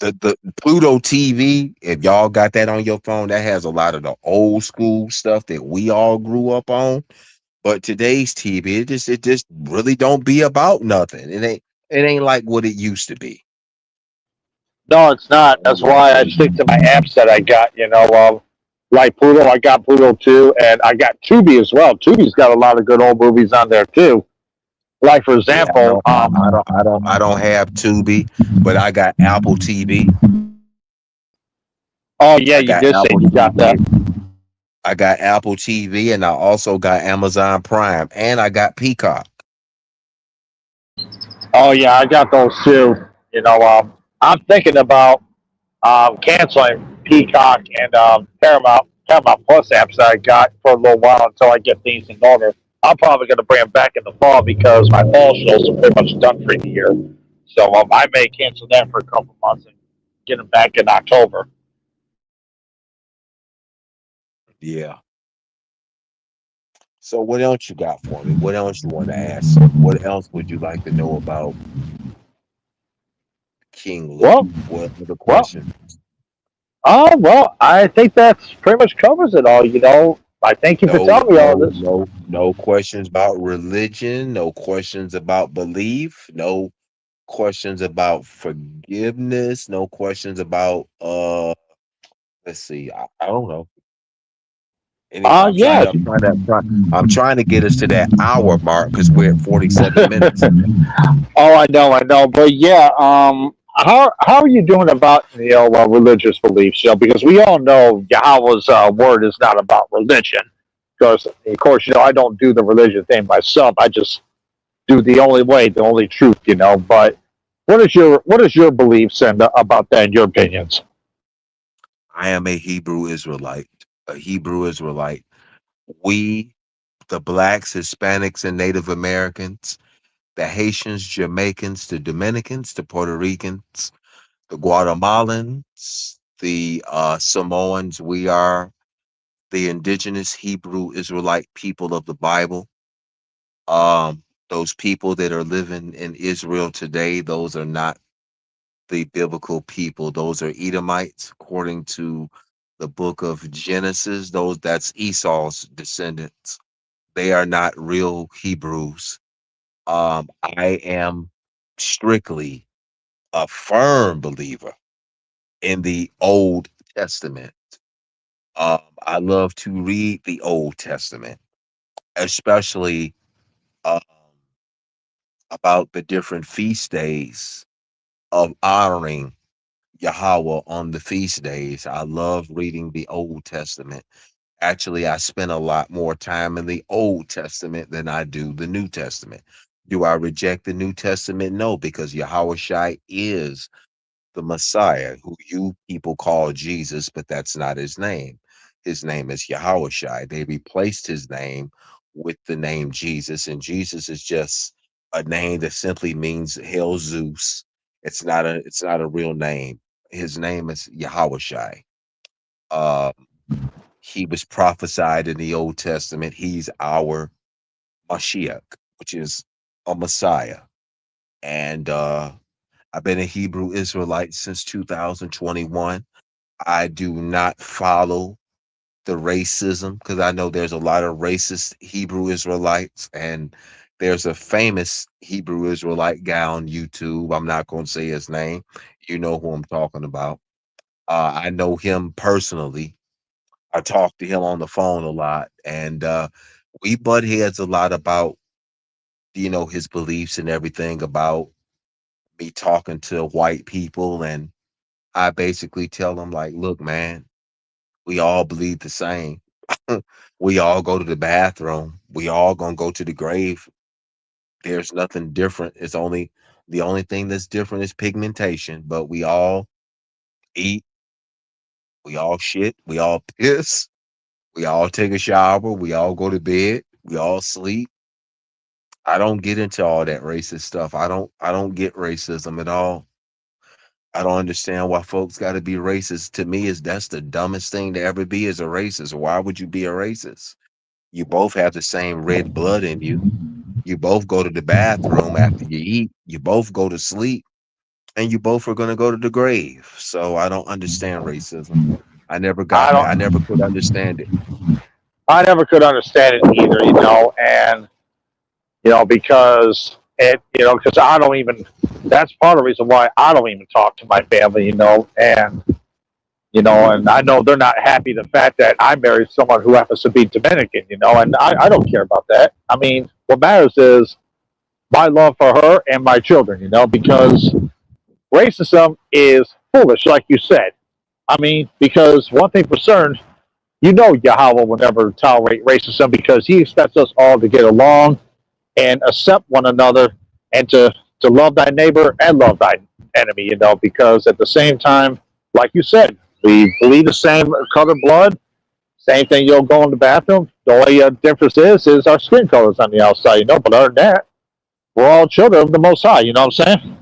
the Pluto TV, if y'all got that on your phone, that has a lot of the old school stuff that we all grew up on. But today's TV, it just really don't be about nothing. It ain't like what it used to be. No, it's not. Ain't That's like why what I it stick used to to my be. apps that I got. Like Pluto, I got Pluto too, and I got Tubi as well. Tubi's got a lot of good old movies on there too. Like for Yeah, example, no, I don't have Tubi, but I got Apple TV. oh yeah, I you got did say Apple you got that. TV. I got Apple TV, and I also got Amazon Prime, and I got Peacock. Oh yeah, I got those too. I'm thinking about canceling Peacock and Paramount Plus apps that I got for a little while until I get things in order. I'm probably going to bring them back in the fall because my fall shows are pretty much done for the year. So I may cancel that for a couple months and get them back in October. Yeah. So what else you got for me? What else you want to ask? What else would you like to know about King Lou? Well, What other well, questions? I think that's pretty much covers it all. I thank you for No, telling me all no, this. no, no questions about religion, no questions about belief, no questions about forgiveness, no questions about let's see, I don't know. I'm trying Yeah. to I'm trying to get us to that hour mark because we're at 47 minutes. Oh, I know, but yeah, how are you doing about religious beliefs? Because we all know Yahweh's word is not about religion. Because of course, I don't do the religion thing myself. I just do the only way, the only truth. But what is your beliefs and about that, in your opinions? I am a Hebrew Israelite. A Hebrew Israelite. We, the blacks, Hispanics, and Native Americans, the Haitians, Jamaicans, the Dominicans, the Puerto Ricans, the Guatemalans, the Samoans, we are the indigenous Hebrew Israelite people of the Bible. Those people that are living in Israel today, those are not the biblical people. Those are Edomites, according to the book of Genesis. That's Esau's descendants. They are not real Hebrews. I am strictly a firm believer in the Old Testament. I love to read the Old Testament, especially um, about the different feast days of honoring Yahweh on the feast days. I love reading the Old Testament. Actually, I spend a lot more time in the Old Testament than I do the New Testament. Do I reject the New Testament? No, because Yahweh Shai is the Messiah, who you people call Jesus, but that's not his name. His name is Yahushai. They replaced his name with the name Jesus, and Jesus is just a name that simply means Hail Zeus. It's not a real name. His name is Yahushai. Um, he was prophesied in the Old Testament. He's our Mashiach, which is a Messiah. And I've been a Hebrew Israelite since 2021. I do not follow the racism because I know there's a lot of racist Hebrew Israelites, and there's a famous Hebrew Israelite guy on YouTube. I'm not going to say his name. You know who I'm talking about. I know him personally. I talk to him on the phone a lot, and we butt heads a lot about his beliefs and everything about me talking to white people, and I basically tell him like, look, man, we all bleed the same. We all go to the bathroom. We all gonna go to the grave. There's nothing different. The only thing that's different is pigmentation. But we all eat. We all shit. We all piss. We all take a shower. We all go to bed. We all sleep. I don't get into all that racist stuff. I don't get racism at all. I don't understand why folks got to be racist. To me, is that's the dumbest thing to ever be as a racist. Why would you be a racist? You both have the same red blood in you. You both go to the bathroom after you eat. You both go to sleep, and you both are going to go to the grave. So I don't understand racism. I I never don't. could understand it. I never could understand it either, and because because I don't even. That's part of the reason why I don't even talk to my family, and I know they're not happy the fact that I married someone who happens to be Dominican, and I don't care about that. I mean, what matters is my love for her and my children, because racism is foolish, like you said. I mean, because one thing for certain, Yahweh will never tolerate racism because he expects us all to get along and accept one another and to love thy neighbor and love thy enemy, because at the same time, like you said, we bleed the same color blood, same thing, you'll go in the bathroom. The only difference is our skin colors on the outside, but other than that, we're all children of the Most High, you know what I'm saying?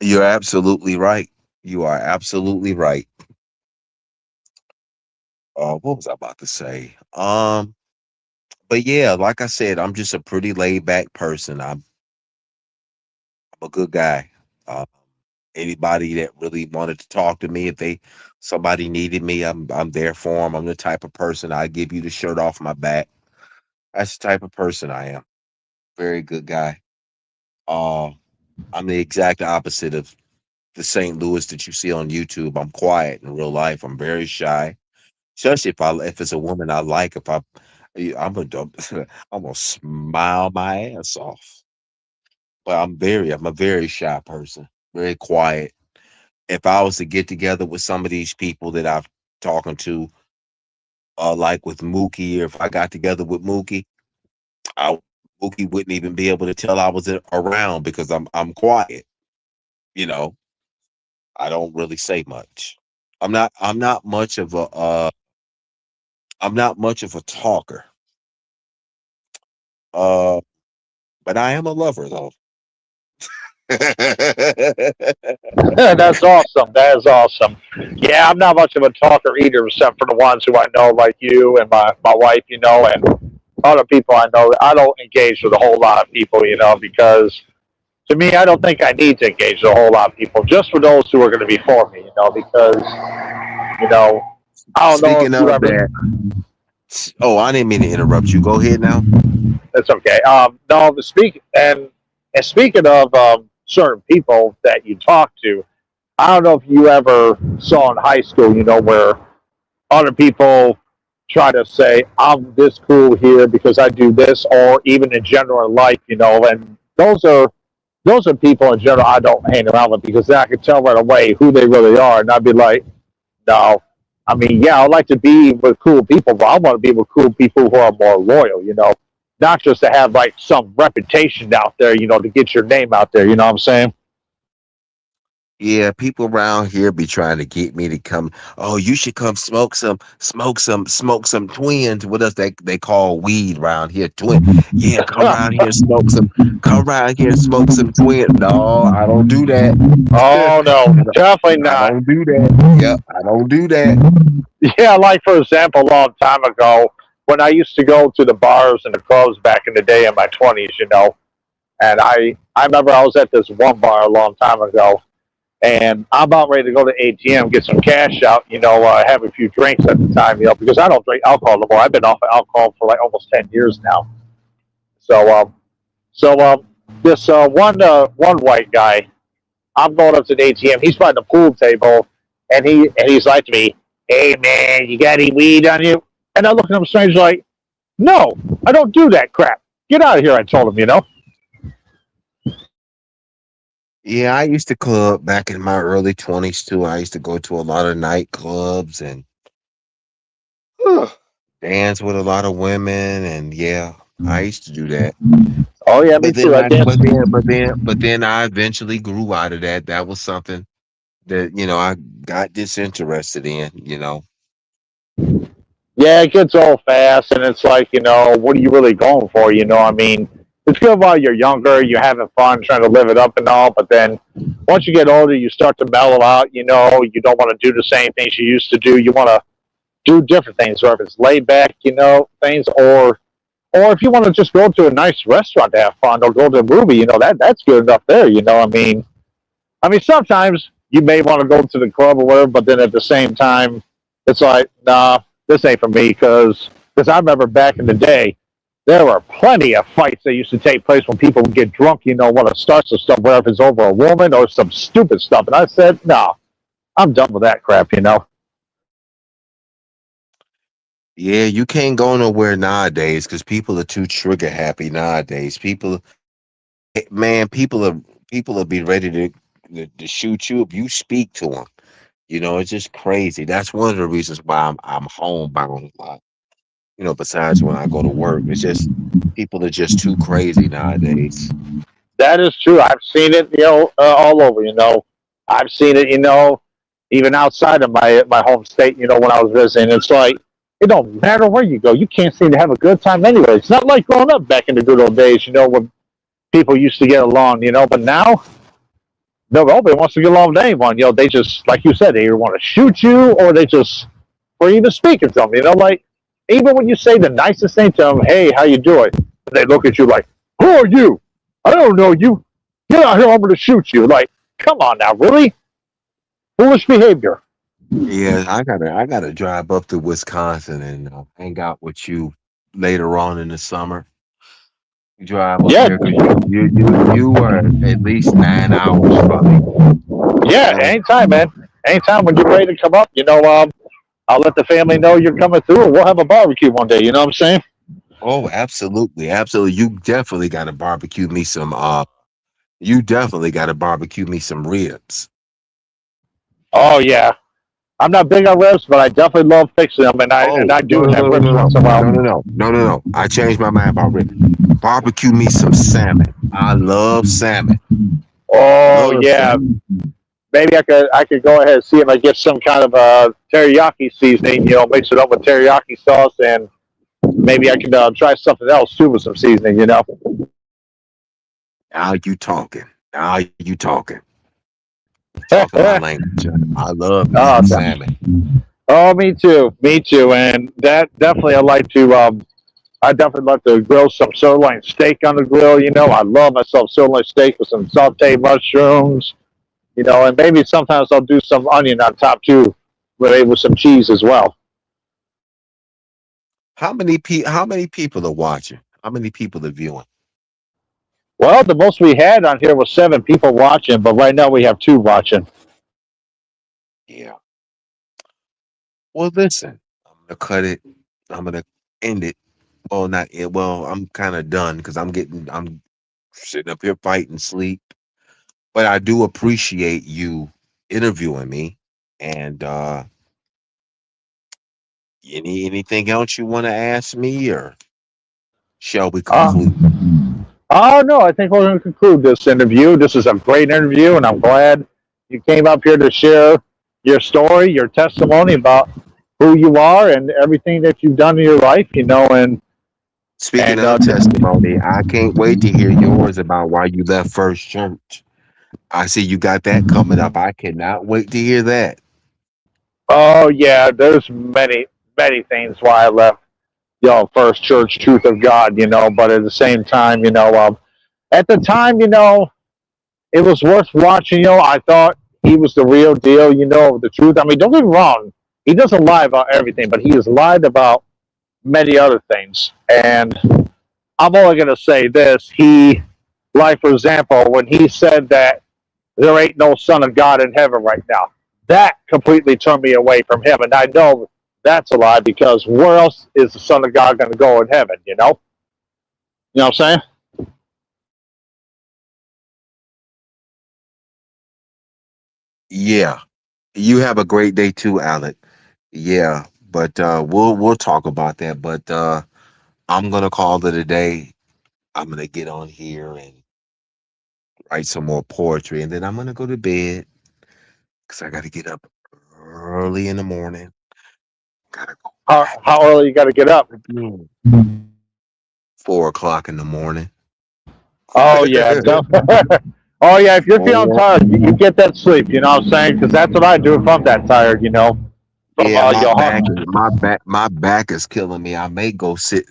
You're absolutely right. You are absolutely right. What was I about to say? But yeah, like I said, I'm just a pretty laid back person. I'm a good guy. Uh, Anybody that really wanted to talk to me, if they somebody needed me, I'm there for them. I'm the type of person I give you the shirt off my back. That's the type of person I am. Very good guy. Uh, I'm the exact opposite of the St. Louis that you see on YouTube. I'm quiet in real life. I'm very shy, especially if it's a woman I like. I'm a I'm gonna smile my ass off. But I'm a very shy person, very quiet. If I was to get together with some of these people that I've talking to, like with Mookie, or if I got together with Mookie, I Mookie wouldn't even be able to tell I was around because I'm quiet. You know, I don't really say much. I'm not much of a I'm not much of a talker. Uh, but I am a lover though. That's awesome. That is awesome. Yeah, I'm not much of a talker either, except for the ones who I know, like you and my wife, and other people I know. I don't engage with a whole lot of people, because to me, I don't think I need to engage with a whole lot of people, just for those who are going to be for me, because, you know, I don't know if Speaking you of ever. that, oh, I didn't mean to interrupt you. Go ahead now. It's okay. No, and speaking of certain people that you talk to, I don't know if you ever saw in high school, where other people try to say, I'm this cool here because I do this, or even in general in life, and those are people in general I don't hang around with because then I can tell right away who they really are, and I'd be like, no. I mean, yeah, I like to be with cool people, but I want to be with cool people who are more loyal, not just to have like some reputation out there, to get your name out there, you know what I'm saying? Yeah, people around here be trying to get me to come. Oh, you should come smoke some twins. What else they call weed around here? Twin. Yeah, come around here, smoke some. Come around here, smoke some twin. No, I don't do that. Oh no, definitely I not. don't do that. Yep, I don't do that. Yeah, like for example, a long time ago, when I used to go to the bars and the clubs back in the day in my 20s, and I remember I was at this one bar a long time ago, and I'm about ready to go to ATM, get some cash out, have a few drinks at the time, because I don't drink alcohol no more. I've been off of alcohol for like almost 10 years now. So, this one white guy, I'm going up to the ATM. He's by the pool table, and he's like to me, "Hey man, you got any weed on you?" And I look at him strange, like, "No, I don't do that crap. Get out of here!" I told him, Yeah, I used to club back in my early 20s too. I used to go to a lot of nightclubs and dance with a lot of women, and yeah, I used to do that. "Oh yeah, me too. I dance." But then I eventually grew out of that. That was something that, I got disinterested in. Yeah, it gets old fast, and it's like, what are you really going for? I mean, it's good while you're younger, you're having fun, trying to live it up and all. But then once you get older, you start to mellow out. You don't want to do the same things you used to do. You want to do different things, or if it's laid back, things, or if you want to just go to a nice restaurant to have fun, or go to a movie, that's good enough there. I mean, sometimes you may want to go to the club or whatever, but then at the same time, it's like, nah, this ain't for me because I remember back in the day, there were plenty of fights that used to take place when people would get drunk, want to start some stuff, whether it's over a woman or some stupid stuff. And I said, no, I'm done with that crap. Yeah, you can't go nowhere nowadays because people are too trigger happy nowadays. Man, people will be ready to shoot you if you speak to them. It's just crazy. That's one of the reasons why I'm homebound a lot. Besides when I go to work, it's just people are just too crazy nowadays. That is true. I've seen it, all over. I've seen it, even outside of my home state. When I was visiting, it's like it don't matter where you go, you can't seem to have a good time anyway. It's not like growing up back in the good old days, when people used to get along. But now nobody wants to get along with anyone. They just, like you said, they either want to shoot you or they just, or even speaking to them. Like even when you say the nicest thing to them, hey, how you doing? They look at you like, who are you? I don't know you. Get out here, I'm going to shoot you. Like, come on now, really? Foolish behavior. Yeah, I gotta drive up to Wisconsin and hang out with you later on in the summer. Drive up Yeah, there because you are at least 9 hours from me. yeah, So, anytime, man. Anytime when you're ready to come up, I'll let the family know you're coming through and we'll have a barbecue one day. You know what I'm saying? oh, absolutely, absolutely. You definitely gotta barbecue me some ribs. Oh, yeah. I'm not big on ribs, but I definitely love fixing them, and I Oh, and I no, do no, have no, no, ribs no, no, once in a while. no, no, no, no, no, no. I changed my mind about ribs. Barbecue me some salmon. I love salmon. Oh Love yeah, salmon. maybe I could go ahead and see if I get some kind of teriyaki seasoning. Mix it up with teriyaki sauce, and maybe I could try something else too with some seasoning. Now you talking. Now you talking. Talking my language. I love me Oh, some no. salmon. Oh, me too, and that definitely I like to. I definitely love to grill some sirloin steak on the grill. I love myself sirloin steak with some sauteed mushrooms. And maybe sometimes I'll do some onion on top too, with some cheese as well. How many people are watching? How many people are viewing? Well, the most we had on here was 7 people watching, but right now we have 2 watching. Yeah. Well, listen, I'm gonna cut it. I'm gonna end it. Well, not end. Well, I'm kind of done because I'm sitting up here fighting sleep. But I do appreciate you interviewing me. And anything else you want to ask me, or shall we Uh, conclude? oh, no, I think we're going to conclude this interview. This is a great interview, and I'm glad you came up here to share your story, your testimony about who you are and everything that you've done in your life, Speaking and of testimony, I can't wait to hear yours about why you left First Church. I see you got that coming up. I cannot wait to hear that. oh, yeah, there's many, many things why I left, First Church Truth of God, but at the same time, at the time, it was worth watching. I thought he was the real deal. The truth. I mean, don't get me wrong. He doesn't lie about everything, but he has lied about many other things. And I'm only going to say this: like for example, when he said that there ain't no son of God in heaven right now, that completely turned me away from him. And I know that's a lie because where else is the son of God going to go in heaven? You know what I'm saying? Yeah. You have a great day too, Alec. Yeah, but we'll talk about that. But I'm gonna call it a day. I'm gonna get on here and write some more poetry, and then I'm gonna go to bed because I gotta get up early in the morning. Gotta go How back how early you got to get up? again. 4 o'clock in the morning. Oh yeah, oh yeah. If you're feeling Oh, tired, you get that sleep. You know what I'm saying? Because that's what I do if I'm that tired. You know, from yeah, your hunt. my back is killing me. I may go sit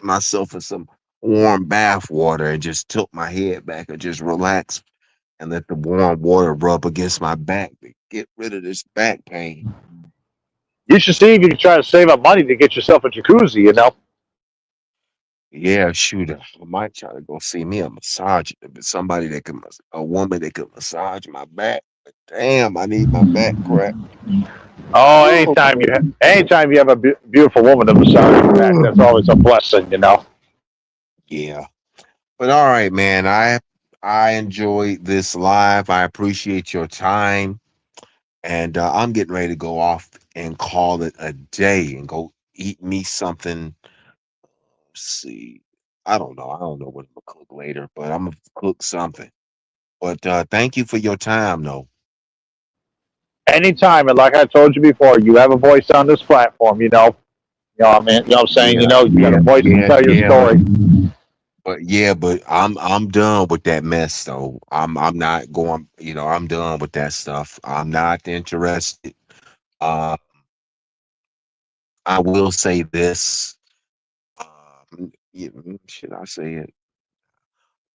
myself in some warm bath water and just tilt my head back and just relax and let the warm water rub against my back to get rid of this back pain. You should see if you can try to save up money to get yourself a jacuzzi. You know. Yeah, shoot, I might try to go see me a massage, somebody that can, a woman that could massage my back. But damn, I need my back cracked. Oh, anytime you have a beautiful woman to massage your back, that's always a blessing. You know. Yeah. But all right, man. I enjoyed this live. I appreciate your time, and I'm getting ready to go off and call it a day and go eat me something. See, I don't know. I don't know what I'm gonna cook later, but I'm gonna cook something. But thank you for your time, though. Anytime, and like I told you before, you have a voice on this platform. You know, what I mean, you know what I'm saying. Yeah, You got a voice to tell your yeah. story. But I'm done with that mess though. I'm not going. I'm done with that stuff. I'm not interested. Uh, I will say this. Should I say it?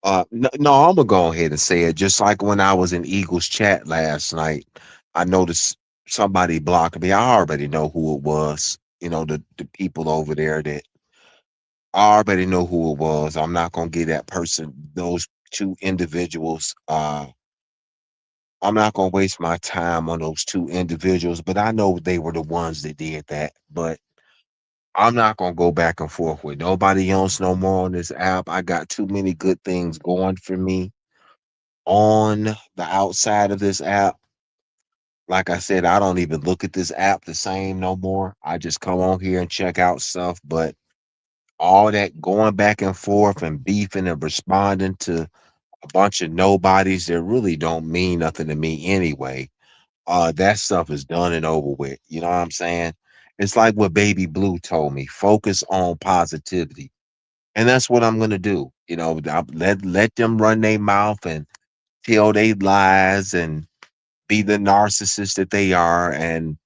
No, no, I'm gonna go ahead and say it. Just like when I was in Eagles chat last night, I noticed somebody blocked me. I already know who it was. The people over there that I already know who it was. I'm not gonna give that person, those two individuals. I'm not gonna waste my time on those two individuals, but I know they were the ones that did that. But I'm not gonna go back and forth with nobody else no more on this app. I got too many good things going for me on the outside of this app. Like I said, I don't even look at this app the same no more. I just come on here and check out stuff. But all that going back and forth and beefing and responding to a bunch of nobodies that really don't mean nothing to me anyway. That stuff is done and over with. You know what I'm saying? It's like what Baby Blue told me: focus on positivity, and that's what I'm gonna do. Let them run their mouth and tell they lies and be the narcissist that they are. And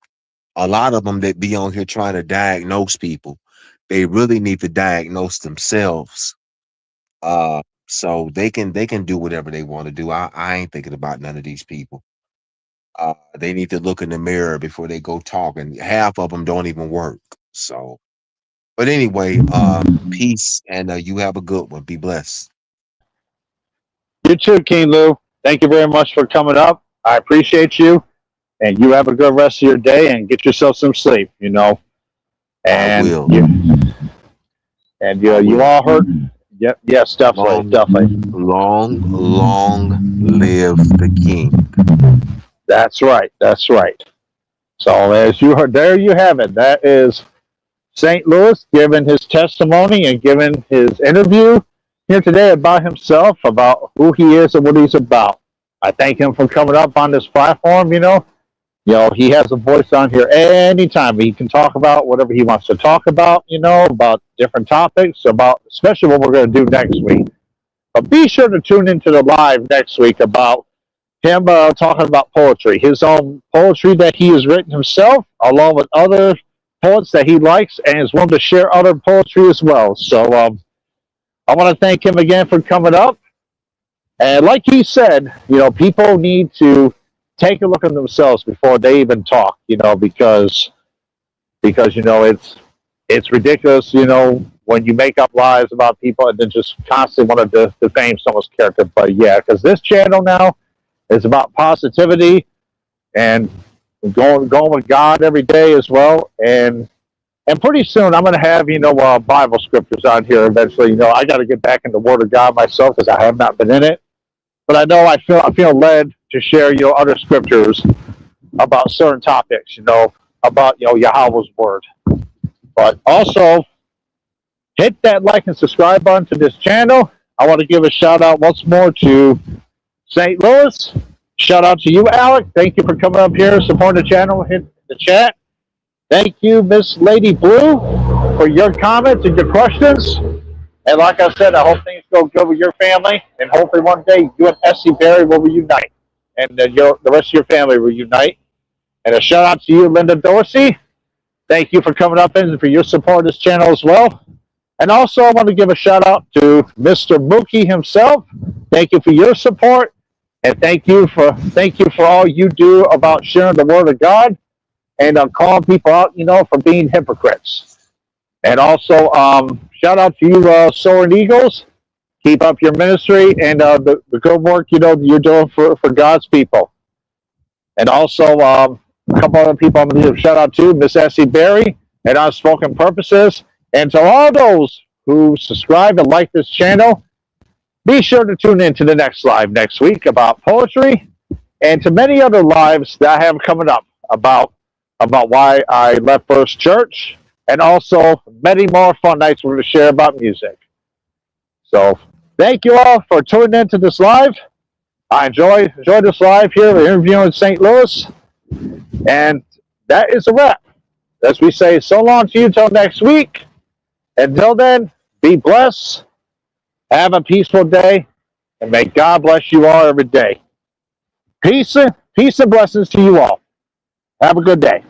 a lot of them that be on here trying to diagnose people, they really need to diagnose themselves. So they can do whatever they want to do. I ain't thinking about none of these people. They need to look in the mirror before they go talk, and half of them don't even work. So, but anyway, peace, and you have a good one. Be blessed. You too, King Lou. Thank you very much for coming up. I appreciate you, and you have a good rest of your day and get yourself some sleep. You know, I and will. you I you will. all heard. Yep. Yes, definitely, Long, definitely. long live the king. That's right. That's right. So as you heard, there you have it. That is St. Louis giving his testimony and giving his interview here today about himself, about who he is and what he's about. I thank him for coming up on this platform. He has a voice on here anytime. He can talk about whatever he wants to talk about. About different topics, about especially what we're going to do next week. But be sure to tune into the live next week about him talking about poetry, his own poetry that he has written himself, along with other poets that he likes, and is willing to share other poetry as well. So I want to thank him again for coming up. And like he said, people need to take a look at themselves before they even talk. Because it's ridiculous. When you make up lies about people and then just constantly want to defame someone's character. But yeah, because this channel now is about positivity and going with God every day as well. And pretty soon I'm going to have Bible scriptures on here eventually. I got to get back in the Word of God myself because I have not been in it. But I know I feel led to share other scriptures about certain topics. About Yahweh's Word. But also hit that like and subscribe button to this channel. I want to give a shout out once more to St. Louis. Shout out to you, Alec. Thank you for coming up here, supporting the channel, hit the chat. Thank you, Miss Lady Blue, for your comments and your questions. And like I said, I hope things go good with your family, and hopefully one day you and Essie Berry will reunite, and the rest of your family will reunite. And a shout out to you, Linda Dorsey. Thank you for coming up and for your support of this channel as well. And also, I want to give a shout out to Mr. Mookie himself. Thank you for your support, and thank you for all you do about sharing the word of God and calling people out, for being hypocrites. And also, shout out to you, Soaring Eagles. Keep up your ministry and the good work you're doing for God's people. And also, a couple other people I'm going to give a shout out to, Miss Essie Berry and Unspoken Purposes. And to all those who subscribe and like this channel, be sure to tune in to the next live next week about poetry, and to many other lives that I have coming up about why I left First Church, and also many more fun nights we're going to share about music. So thank you all for tuning in to this live. I enjoy this live here. We're interviewing in St. Louis. And that is a wrap. As we say, so long to you until next week. Until then, be blessed. Have a peaceful day. And may God bless you all every day. Peace and blessings to you all. Have a good day.